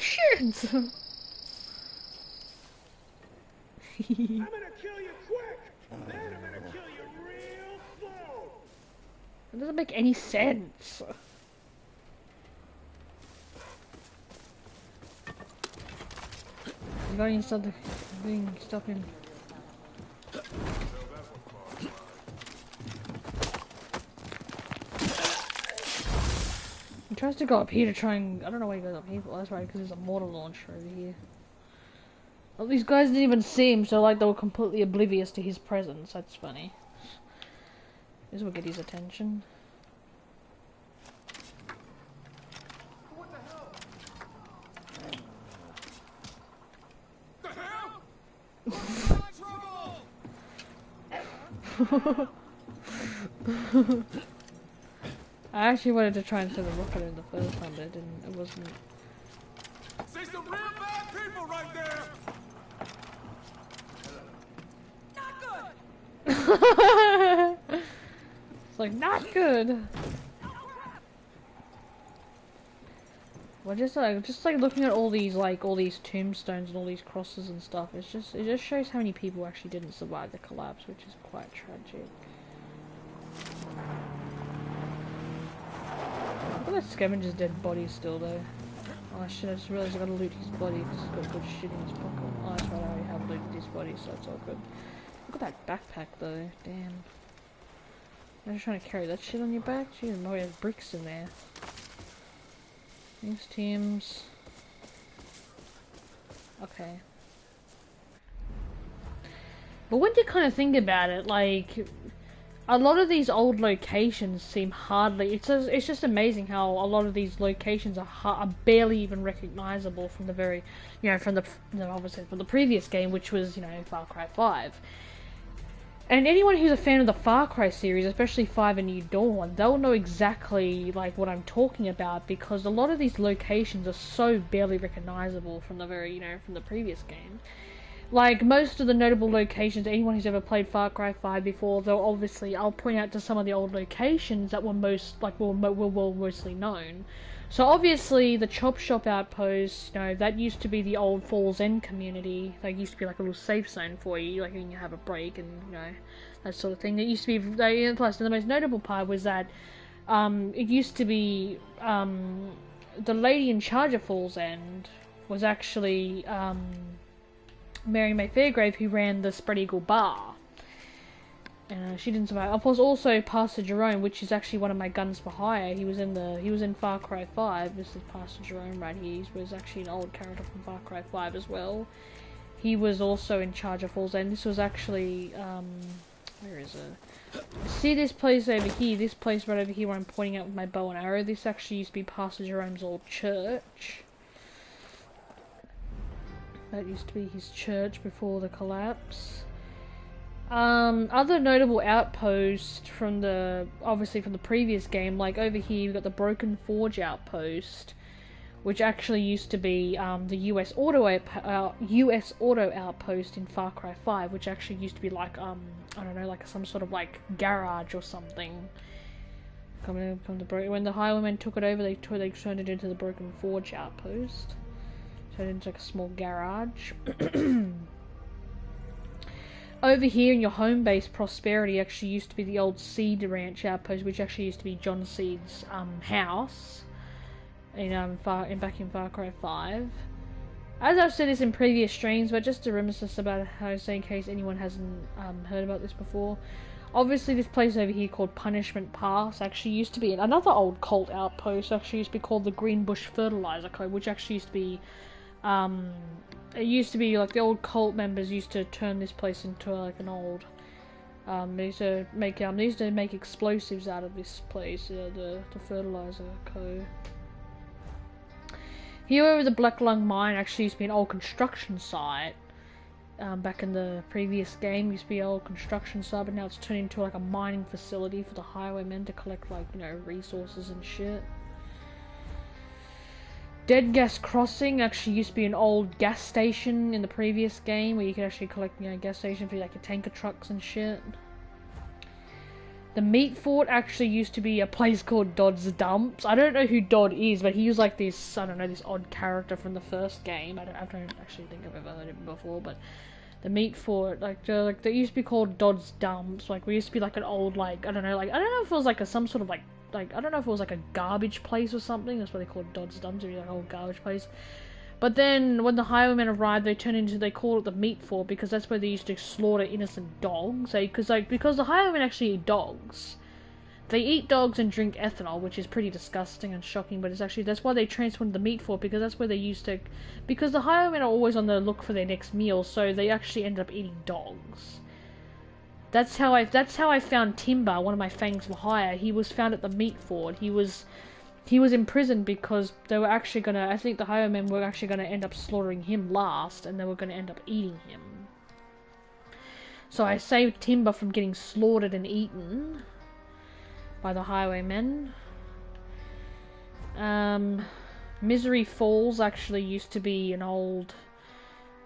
Shit! I'm gonna kill you quick! Then I'm gonna kill you real slow! That doesn't make any sense. You got any stuff doing stuff in? He tries to go up here to try and... I don't know why he goes up here for. That's right, because there's a mortar launcher over here. Well, these guys didn't even see him, so like they were completely oblivious to his presence. That's funny. This will get his attention. What the hell? Trouble! I actually wanted to try and throw the rocket in the first time, but it wasn't. See some real bad people right there. Not good. It's like not good. Well, just like looking at all these tombstones and all these crosses and stuff. It just shows how many people actually didn't survive the collapse, which is quite tragic. Look at that scavenger's dead body still though. Oh shit, I just realized I gotta loot his body because he's got good shit in his pocket. Oh, that's right, I already have looted his body, so it's all good. Look at that backpack though, damn. You're just trying to carry that shit on your back? Jeez, I know we have bricks in there. Thanks, teams. Okay. But when you kind of think about it, like, a lot of these old locations seem hardly... It's just amazing how a lot of these locations are barely even recognizable from the very... You know, obviously from the previous game, which was, you know, Far Cry 5. And anyone who's a fan of the Far Cry series, especially 5 and New Dawn, they'll know exactly, like, what I'm talking about, because a lot of these locations are so barely recognizable from the very, you know, from the previous game. Like, most of the notable locations, anyone who's ever played Far Cry 5 before, I'll point out to some of the old locations that were were mostly known. So obviously, the Chop Shop Outpost, you know, that used to be the old Falls End community. That used to be like a little safe zone for you, like when you have a break and, you know, that sort of thing. It used to be, plus the most notable part was that, it used to be, the lady in charge of Falls End was actually, Mary May Fairgrave, who ran the Spread Eagle Bar. And she didn't survive. Of course, also Pastor Jerome, which is actually one of my guns for hire. He was in Far Cry 5. This is Pastor Jerome right here. He was actually an old character from Far Cry 5 as well. He was also in charge of Falls End. This was actually, where is it? See this place over here? This place right over here where I'm pointing out with my bow and arrow? This actually used to be Pastor Jerome's old church. That used to be his church before the collapse. Other notable outposts from obviously from the previous game, like over here we've got the Broken Forge outpost, which actually used to be the US Auto outpost in Far Cry 5, which actually used to be like I don't know, like some sort of like garage or something. When the Highwaymen took it over, they turned it into the Broken Forge outpost. Turned into like a small garage. Over here in your home base, Prosperity actually used to be the old Seed Ranch outpost, which actually used to be John Seed's house back in Far Cry 5. As I've said this in previous streams, but just to reminisce about how, say in case anyone hasn't heard about this before, obviously this place over here called Punishment Pass actually used to be another old cult outpost. Actually used to be called the Greenbush Fertilizer Code, which actually used to be it used to be like the old cult members used to turn this place into like an old they used to make explosives out of this place, the Fertilizer Co. Here over the Black Lung Mine actually used to be an old construction site, back in the previous game. It used to be an old construction site, but now it's turned into like a mining facility for the highwaymen to collect, like, you know, resources and shit. Dead Gas Crossing actually used to be an old gas station in the previous game where you could actually collect, you know, gas station for like your tanker trucks and shit. The Meat Fort actually used to be a place called Dodd's Dumps. I don't know who Dodd is, but he was like this, I don't know, this odd character from the first game. I don't actually think I've ever heard of him before, but the Meat Fort, like they used to be called Dodd's Dumps. Like, we used to be like an old, like, I don't know if it was like some sort of like, I don't know if it was like a garbage place or something. That's what they called Dodd's Dumps, like an old garbage place. But then, when the highwaymen arrived, they called it the Meat Fort, because that's where they used to slaughter innocent dogs. Because the highwaymen actually eat dogs. They eat dogs and drink ethanol, which is pretty disgusting and shocking, but that's why they transformed the Meat Fort, because that's where they used to... Because the highwaymen are always on the look for their next meal, so they actually end up eating dogs. That's how I found Timber, one of my fangs for hire. He was found at the Meat Fort. He was imprisoned because they were actually gonna... I think the highwaymen were actually gonna end up slaughtering him last, and they were gonna end up eating him. So I saved Timber from getting slaughtered and eaten by the highwaymen. Misery Falls actually used to be an old...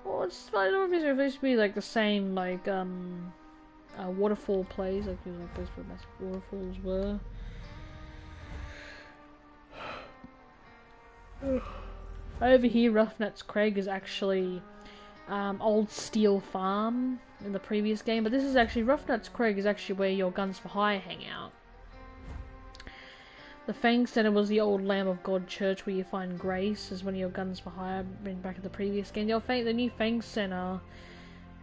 Well, I don't know if Misery Falls used to be like the same, like, waterfall place, like, it was a place where massive waterfalls were. Over here, Roughnecks Crag is actually Old Steel Farm in the previous game, but this is actually, Roughnecks Crag is actually where your Guns for Hire hang out. The Fang Center was the old Lamb of God Church where you find Grace, as one of your Guns for Hire back in the previous game. The new Fang Center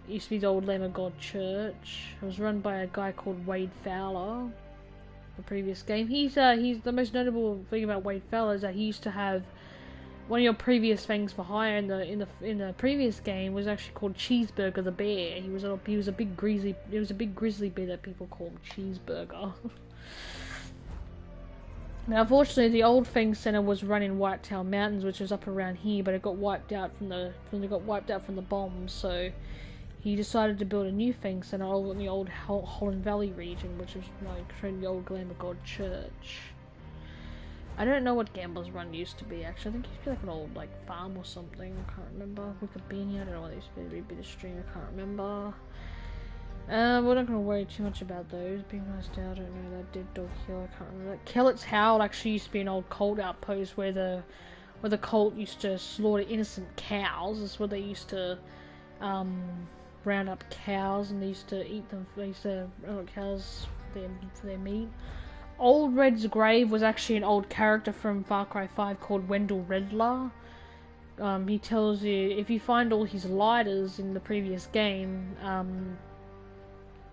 used to be the old Lamb of God Church. It was run by a guy called Wade Fowler. The previous game, he's the most notable thing about Wade Fowler is that he used to have one of your previous Fangs for Hire in the previous game was actually called Cheeseburger the Bear. He was a big grizzly bear that people called Cheeseburger. Now, unfortunately, the old Fang Center was run in Whitetail Mountains, which was up around here, but it got wiped out from the bombs. So he decided to build a new Fang Center in the old Holland Valley region, which was like the old Lamb of God Church. I don't know what Gambler's Run used to be, actually. I think it used to be like an old, like, farm or something. I can't remember. Wikipedia, I don't know what they used to be. Bit of string, I can't remember. We're not going to worry too much about those. Being nice down, I don't know. That Dead Dog Hill, I can't remember that. Kellett's Howl actually used to be an old cult outpost where the cult used to slaughter innocent cows. That's where they used to, round up cows and they used to eat them. They used to round up cows for their meat. Old Red's Grave was actually an old character from Far Cry 5 called Wendell Redler. He tells you, if you find all his lighters in the previous game,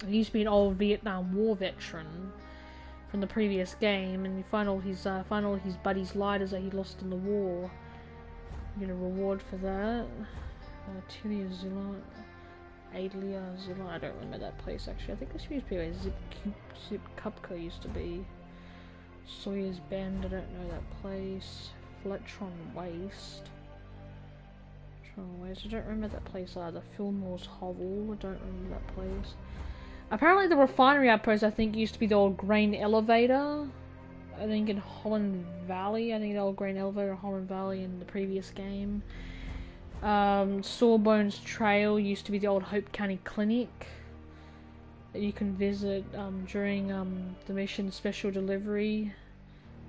he used to be an old Vietnam War veteran from the previous game, and you find all his buddies' lighters that he lost in the war. You get a reward for that. Tilia Zilla, Adelia Zilla, I don't remember that place actually. I think this used to be where Zip Cupco used to be. Sawyer's Bend, I don't know that place. Fletron Waste. I don't remember that place either. Fillmore's Hovel, I don't remember that place. Apparently the refinery outpost, I think, used to be the old grain elevator. I think in Holland Valley. I think the old grain elevator in Holland Valley in the previous game. Sawbones Trail used to be the old Hope County Clinic that you can visit during the mission Special Delivery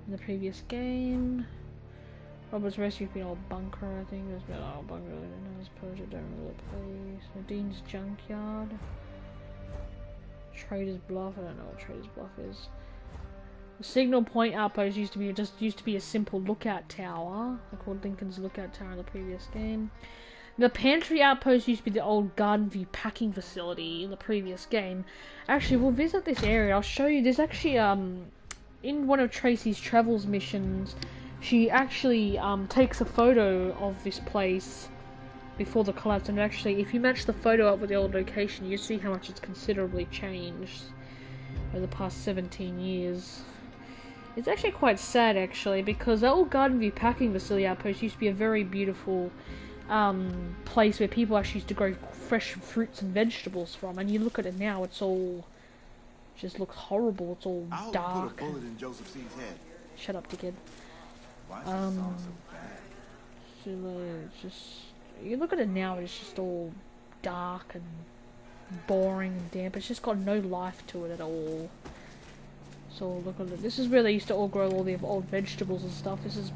in the previous game. Robert's Rest used to be an old bunker, I think. There's been an old bunker, I don't know, I suppose I don't remember the place. Nadine's Junkyard. Trader's Bluff, I don't know what Trader's Bluff is. The Signal Point outpost used to be a simple lookout tower. I called Lincoln's Lookout Tower in the previous game. The Pantry outpost used to be the old Garden View packing facility in the previous game. Actually, we'll visit this area. I'll show you. There's actually in one of Tracy's travels missions, she actually takes a photo of this place before the collapse, and actually, if you match the photo up with the old location, you see how much it's considerably changed over the past 17 years. It's actually quite sad, actually, because the old Garden View packing facility outpost used to be a very beautiful place where people actually used to grow fresh fruits and vegetables from, and you look at it now, it's all just looks horrible. It's all I hope dark. you put a bullet in Joseph C's head. Shut up, dickhead. Why is this song so bad? So, it's just you look at it now, it's just all dark and boring and damp. It's just got no life to it at all. So look at it. This is where they used to all grow all the old vegetables and stuff. This is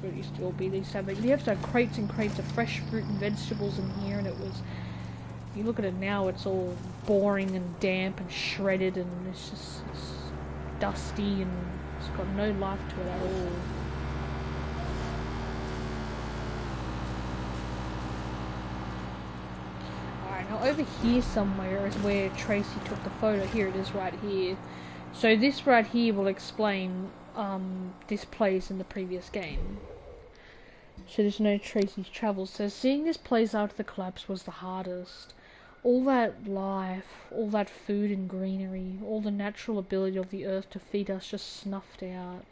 where it used to all be. They used to have, you have to have crates and crates of fresh fruit and vegetables in here, and it was. You look at it now, it's all boring and damp and shredded, and it's dusty and it's got no life to it at all. Alright, now over here somewhere is where Tracy took the photo. Here it is right here. So this right here will explain this place in the previous game. So there's no Tracy's travels. So seeing this place after the collapse was the hardest. All that life, all that food and greenery, all the natural ability of the earth to feed us just snuffed out.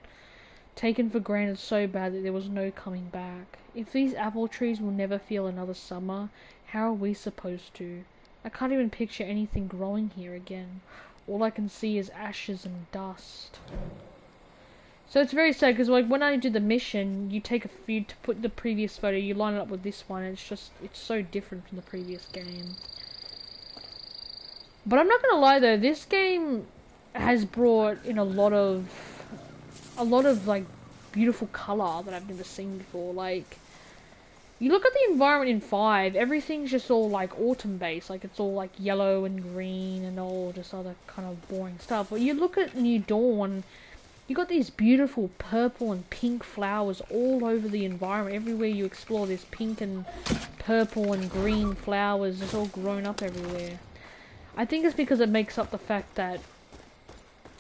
Taken for granted so bad that there was no coming back. If these apple trees will never feel another summer, how are we supposed to? I can't even picture anything growing here again. All I can see is ashes and dust. So it's very sad because like when I did the mission, you take a few to put the previous photo, you line it up with this one, and it's so different from the previous game. But I'm not gonna lie though, this game has brought in a lot of like beautiful colour that I've never seen before. Like you look at the environment in 5, everything's just all like autumn based, like it's all like yellow and green and all just other kind of boring stuff. But you look at New Dawn, you got these beautiful purple and pink flowers all over the environment. Everywhere you explore, there's pink and purple and green flowers. It's all grown up everywhere. I think it's because it makes up the fact that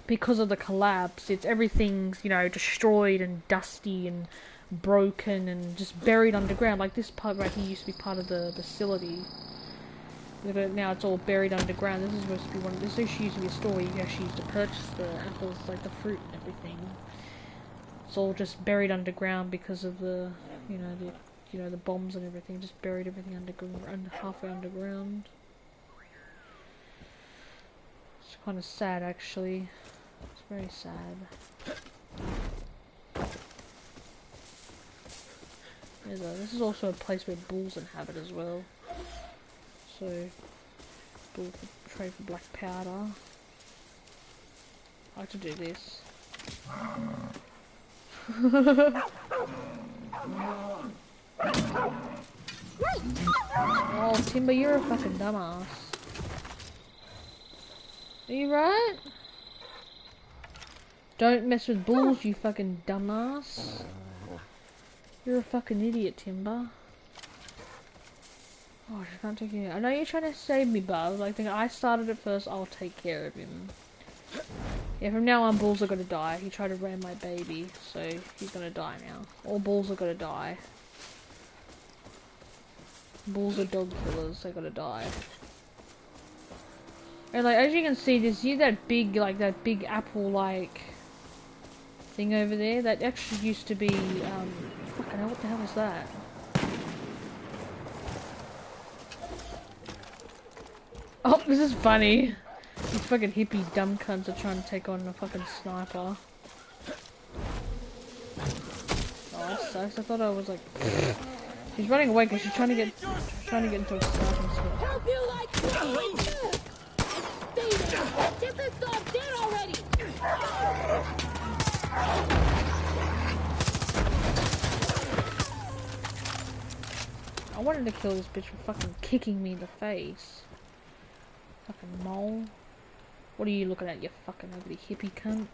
because of the collapse, everything's, you know, destroyed and dusty and broken and just buried underground. Like this part right here used to be part of the facility. But now it's all buried underground. This is supposed to be this used to be a store where you actually used to purchase the apples, like the fruit and everything. It's all just buried underground because of the, the bombs and everything. Just buried everything underground, halfway underground. It's kind of sad, actually. It's very sad. This is also a place where bulls inhabit as well. So, bulls trade for black powder. I like to do this. Oh, Timber, you're a fucking dumbass. Are you right? Don't mess with bulls, you fucking dumbass. You're a fucking idiot, Timber. Oh, I can't take you. I know you're trying to save me, bub. Like, I started it first, I'll take care of him. Yeah, from now on, bulls are gonna die. He tried to ram my baby, so he's gonna die now. All bulls are gonna die. Bulls are dog killers, they're gonna die. And like, as you can see, there's that big apple, like, thing over there. That actually used to be, fucking hell, what the hell is that? Oh, this is funny. These fucking hippie dumb cunts are trying to take on a fucking sniper. Oh, that sucks. I thought I was like... She's running away because she's trying to get into a sniping spot. Help you like crazy! Get this dog dead already! I wanted to kill this bitch for fucking kicking me in the face. Fucking mole. What are you looking at, you fucking ugly hippie cunt?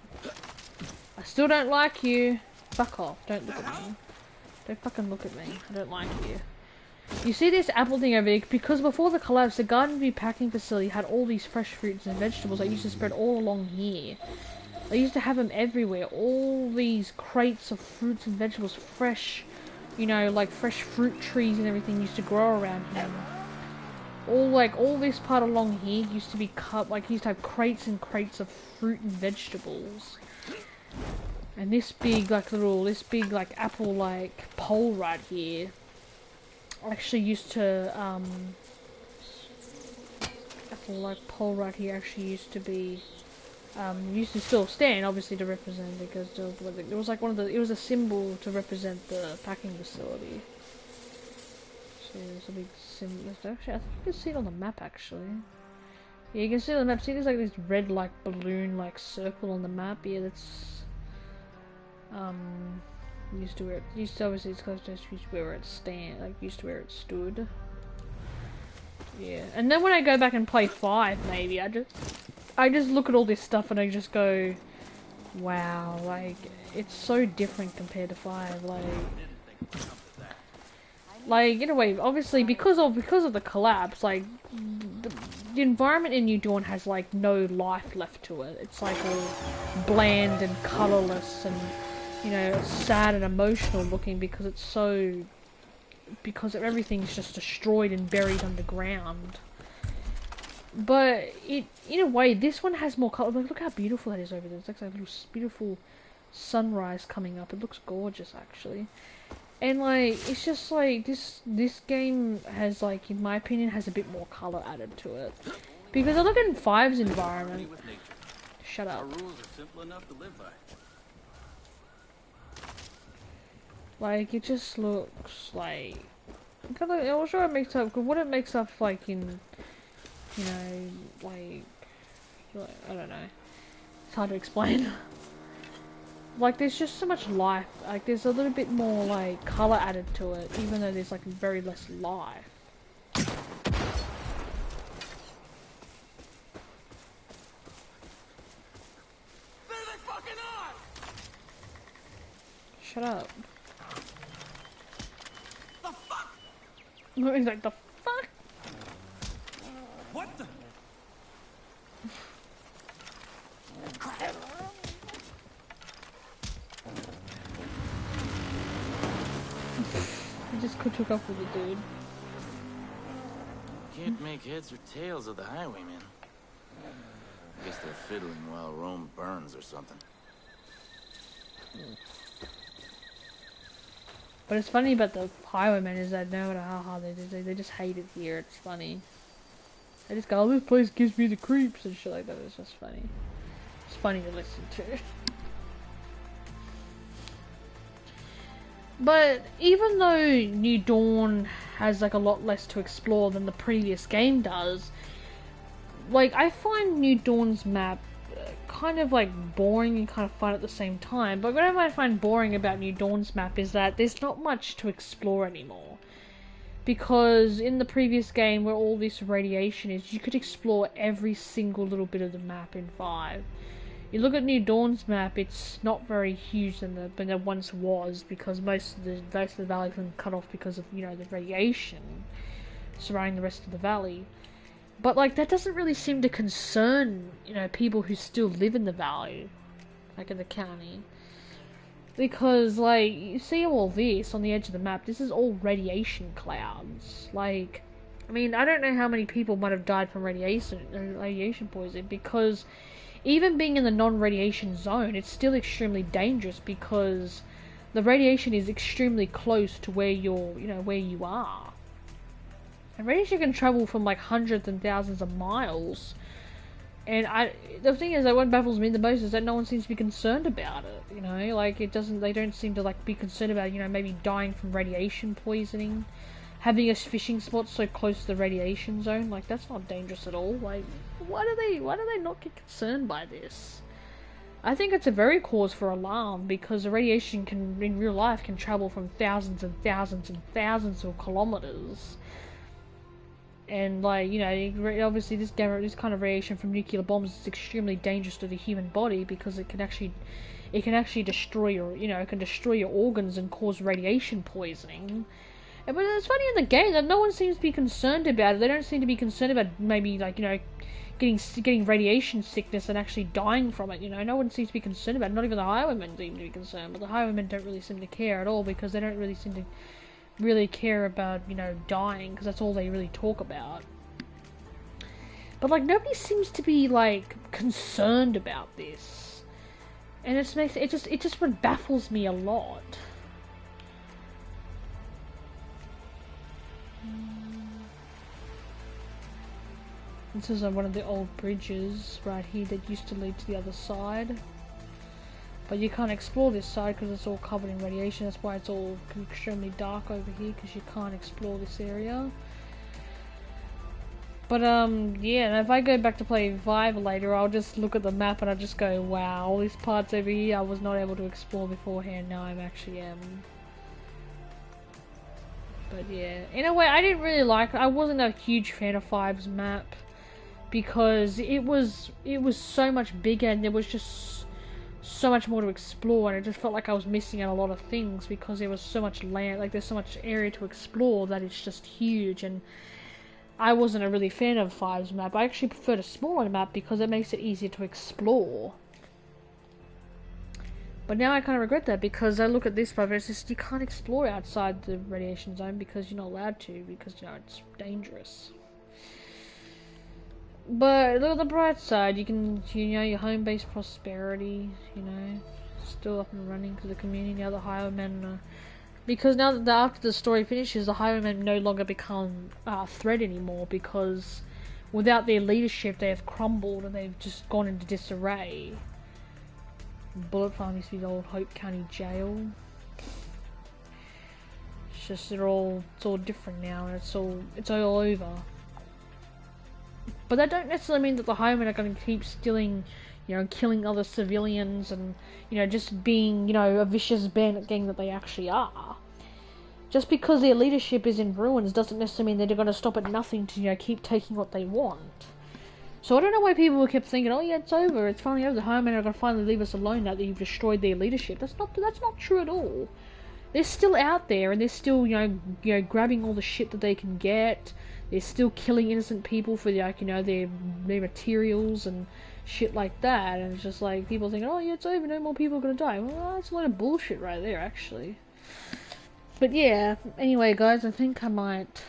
I still don't like you. Fuck off. Don't look at me. Don't fucking look at me. I don't like you. You see this apple thing over there? Because before the collapse, the Garden View packing facility had all these fresh fruits and vegetables that used to spread all along here. They used to have them everywhere. All these crates of fruits and vegetables, fresh, you know, like fresh fruit trees and everything used to grow around here. All this part along here used to be cut, like, used to have crates and crates of fruit and vegetables. And this big, like, apple, like, pole right here actually used to, like pole right here actually used to be, used to still stand, obviously, to represent, because it was like it was a symbol to represent the packing facility. So there's a big symbol. Actually, I think you can see it on the map, actually. Yeah, you can see it on the map. See, there's like this red, like, balloon, like, circle on the map. Yeah, that's, used to obviously it's close to used to where it used to where it stood. Yeah, and then when I go back and play 5, maybe, I just look at all this stuff and I just go, wow, like, it's so different compared to 5, like, in a way, obviously, because of the collapse, like, the environment in New Dawn has, like, no life left to it. It's, like, all bland and colourless and, you know, sad and emotional looking because it's so... because everything's just destroyed and buried underground. But in a way, this one has more color. Like, look how beautiful that is over there. It's like a little beautiful sunrise coming up. It looks gorgeous, actually. And like, it's just like this game has, like, in my opinion, has a bit more color added to it. Because I look at 5's environment. Shut up. Our rules are simple enough to live by. Like, it just looks like... I'm sure it makes up... Because what it makes up, like, in... You know, like... I don't know. It's hard to explain. Like, there's just so much life. Like, there's a little bit more, like, colour added to it. Even though there's, like, very less life. There they fucking are! Shut up. The fuck? He's like, the fuck? What the? He just took up with the dude. Can't make heads or tails of the highwaymen. I guess they're fiddling while Rome burns or something. But it's funny about the highwaymen is that no matter how hard they do, they just hate it here. It's funny. They just go, oh, this place gives me the creeps and shit like that. It's just funny. It's funny to listen to. But even though New Dawn has like a lot less to explore than the previous game does, like, I find New Dawn's map kind of like boring and kind of fun at the same time. But what I find boring about New Dawn's map is that there's not much to explore anymore. Because in the previous game where all this radiation is, you could explore every single little bit of the map in 5. You look at New Dawn's map, it's not very huge than there once was, because most of the valley's been cut off because of, you know, the radiation surrounding the rest of the valley. But, like, that doesn't really seem to concern, you know, people who still live in the valley, like in the county. Because, like, you see all this on the edge of the map, this is all radiation clouds. Like, I mean, I don't know how many people might have died from radiation poisoning, because even being in the non-radiation zone, it's still extremely dangerous because the radiation is extremely close to where you're, you know, where you are. And radiation can travel from like hundreds and thousands of miles. And the thing is that what baffles me the most is that no one seems to be concerned about it, you know, like they don't seem to like be concerned about, you know, maybe dying from radiation poisoning, having a fishing spot so close to the radiation zone, like that's not dangerous at all. Like, why do they not get concerned by this? I think it's a very cause for alarm, because the radiation can, in real life, can travel from thousands and thousands and thousands of kilometers. And, like, you know, obviously this kind of radiation from nuclear bombs is extremely dangerous to the human body, because it can actually destroy your, you know, it can destroy your organs and cause radiation poisoning. But it's funny in the game that no one seems to be concerned about it. They don't seem to be concerned about maybe, like, you know, getting radiation sickness and actually dying from it, you know. No one seems to be concerned about it. Not even the highwaymen seem to be concerned. But the highwaymen don't really seem to care at all, because they don't really seem to really care about, you know, dying, because that's all they really talk about. But, like, nobody seems to be, like, concerned about this. And it just baffles me a lot. This is one of the old bridges right here that used to lead to the other side. But you can't explore this side because it's all covered in radiation. That's why it's all extremely dark over here, because you can't explore this area. But yeah, and if I go back to play Vive later, I'll just look at the map and I'll just go, wow, all these parts over here I was not able to explore beforehand, now I actually am. But yeah, in a way, I didn't really like it. I wasn't a huge fan of Vive's map because it was so much bigger and there was just so much more to explore, and it just felt like I was missing out a lot of things because there was so much land, like there's so much area to explore that it's just huge, and I wasn't a really fan of Vive's map. I actually preferred a smaller map because it makes it easier to explore. But now I kind of regret that because I look at this Vive, it's just you can't explore outside the radiation zone because you're not allowed to, because you know it's dangerous. But look at the bright side, you can, you know, your home-based prosperity, you know, still up and running because the community, now the Highwaymen, because now that after the story finishes, the Highwaymen no longer become a threat anymore, because without their leadership they have crumbled and they've just gone into disarray. Bullet Farm used to be the old Hope County Jail. It's just it's all different now, and it's all over. But that don't necessarily mean that the Highwaymen are going to keep stealing, you know, killing other civilians and, you know, just being, you know, a vicious bandit gang that they actually are. Just because their leadership is in ruins doesn't necessarily mean they're going to stop at nothing to, you know, keep taking what they want. So I don't know why people kept thinking, oh yeah, it's over, it's finally over, the Highwaymen are going to finally leave us alone now that you've destroyed their leadership. That's not true at all. They're still out there, and they're still, you know, grabbing all the shit that they can get. They're still killing innocent people for, like, you know, their materials and shit like that. And it's just like people thinking, oh yeah, it's over, no more people are gonna die. Well, that's a lot of bullshit right there, actually. But yeah, anyway, guys, I think I might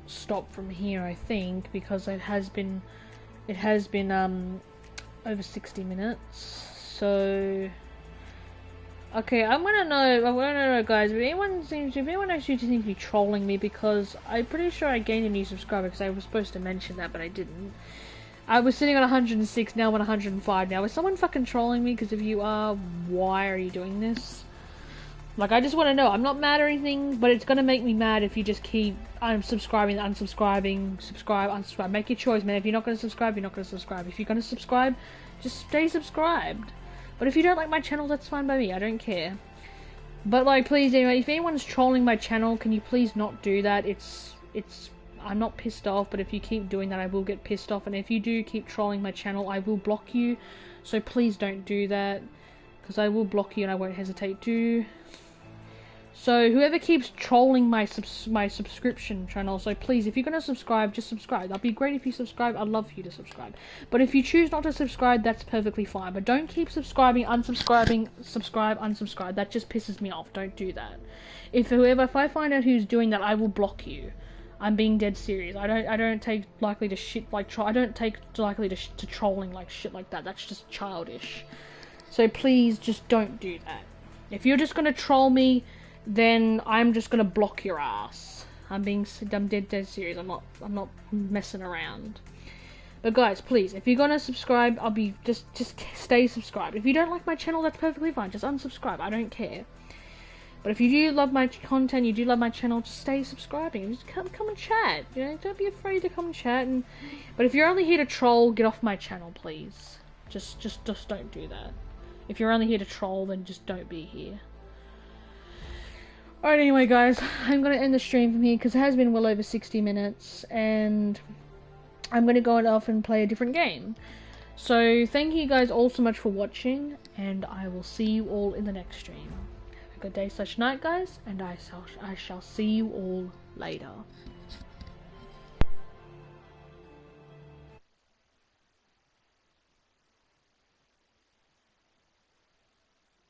stop from here. I think because it has been over 60 minutes. So. Okay, I wanna know, guys, if anyone actually seems to be trolling me, because I'm pretty sure I gained a new subscriber, because I was supposed to mention that, but I didn't. I was sitting on 106, now I'm on 105 now. Is someone fucking trolling me? Because if you are, why are you doing this? Like, I just want to know. I'm not mad or anything, but it's gonna make me mad if you just keep unsubscribing, subscribe, unsubscribe. Make your choice, man. If you're not gonna subscribe, you're not gonna subscribe. If you're gonna subscribe, just stay subscribed. But if you don't like my channel, that's fine by me, I don't care. But, like, please, anyway, if anyone's trolling my channel, can you please not do that? I'm not pissed off, but if you keep doing that, I will get pissed off. And if you do keep trolling my channel, I will block you. So please don't do that, because I will block you and I won't hesitate to. So whoever keeps trolling my subscription channel, so please, if you're gonna subscribe, just subscribe. That'd be great if you subscribe. I'd love for you to subscribe. But if you choose not to subscribe, that's perfectly fine. But don't keep subscribing, unsubscribing, subscribe, unsubscribe. That just pisses me off. Don't do that. If I find out who's doing that, I will block you. I'm being dead serious. I don't take likely to shit like I don't take likely to trolling like shit like that. That's just childish. So please, just don't do that. If you're just gonna troll me, then I'm just gonna block your ass. I'm dead serious. I'm not messing around. But guys, please, if you're gonna subscribe, just stay subscribed. If you don't like my channel, that's perfectly fine. Just unsubscribe. I don't care. But if you do love my content, you do love my channel, just stay subscribing. Just come and chat. You know, don't be afraid to come and chat. But if you're only here to troll, get off my channel, please. Just don't do that. If you're only here to troll, then just don't be here. Alright, anyway, guys, I'm going to end the stream from here because it has been well over 60 minutes, and I'm going to go off and play a different game. So, thank you guys all so much for watching, and I will see you all in the next stream. Have a good day/night, guys, and I shall see you all later.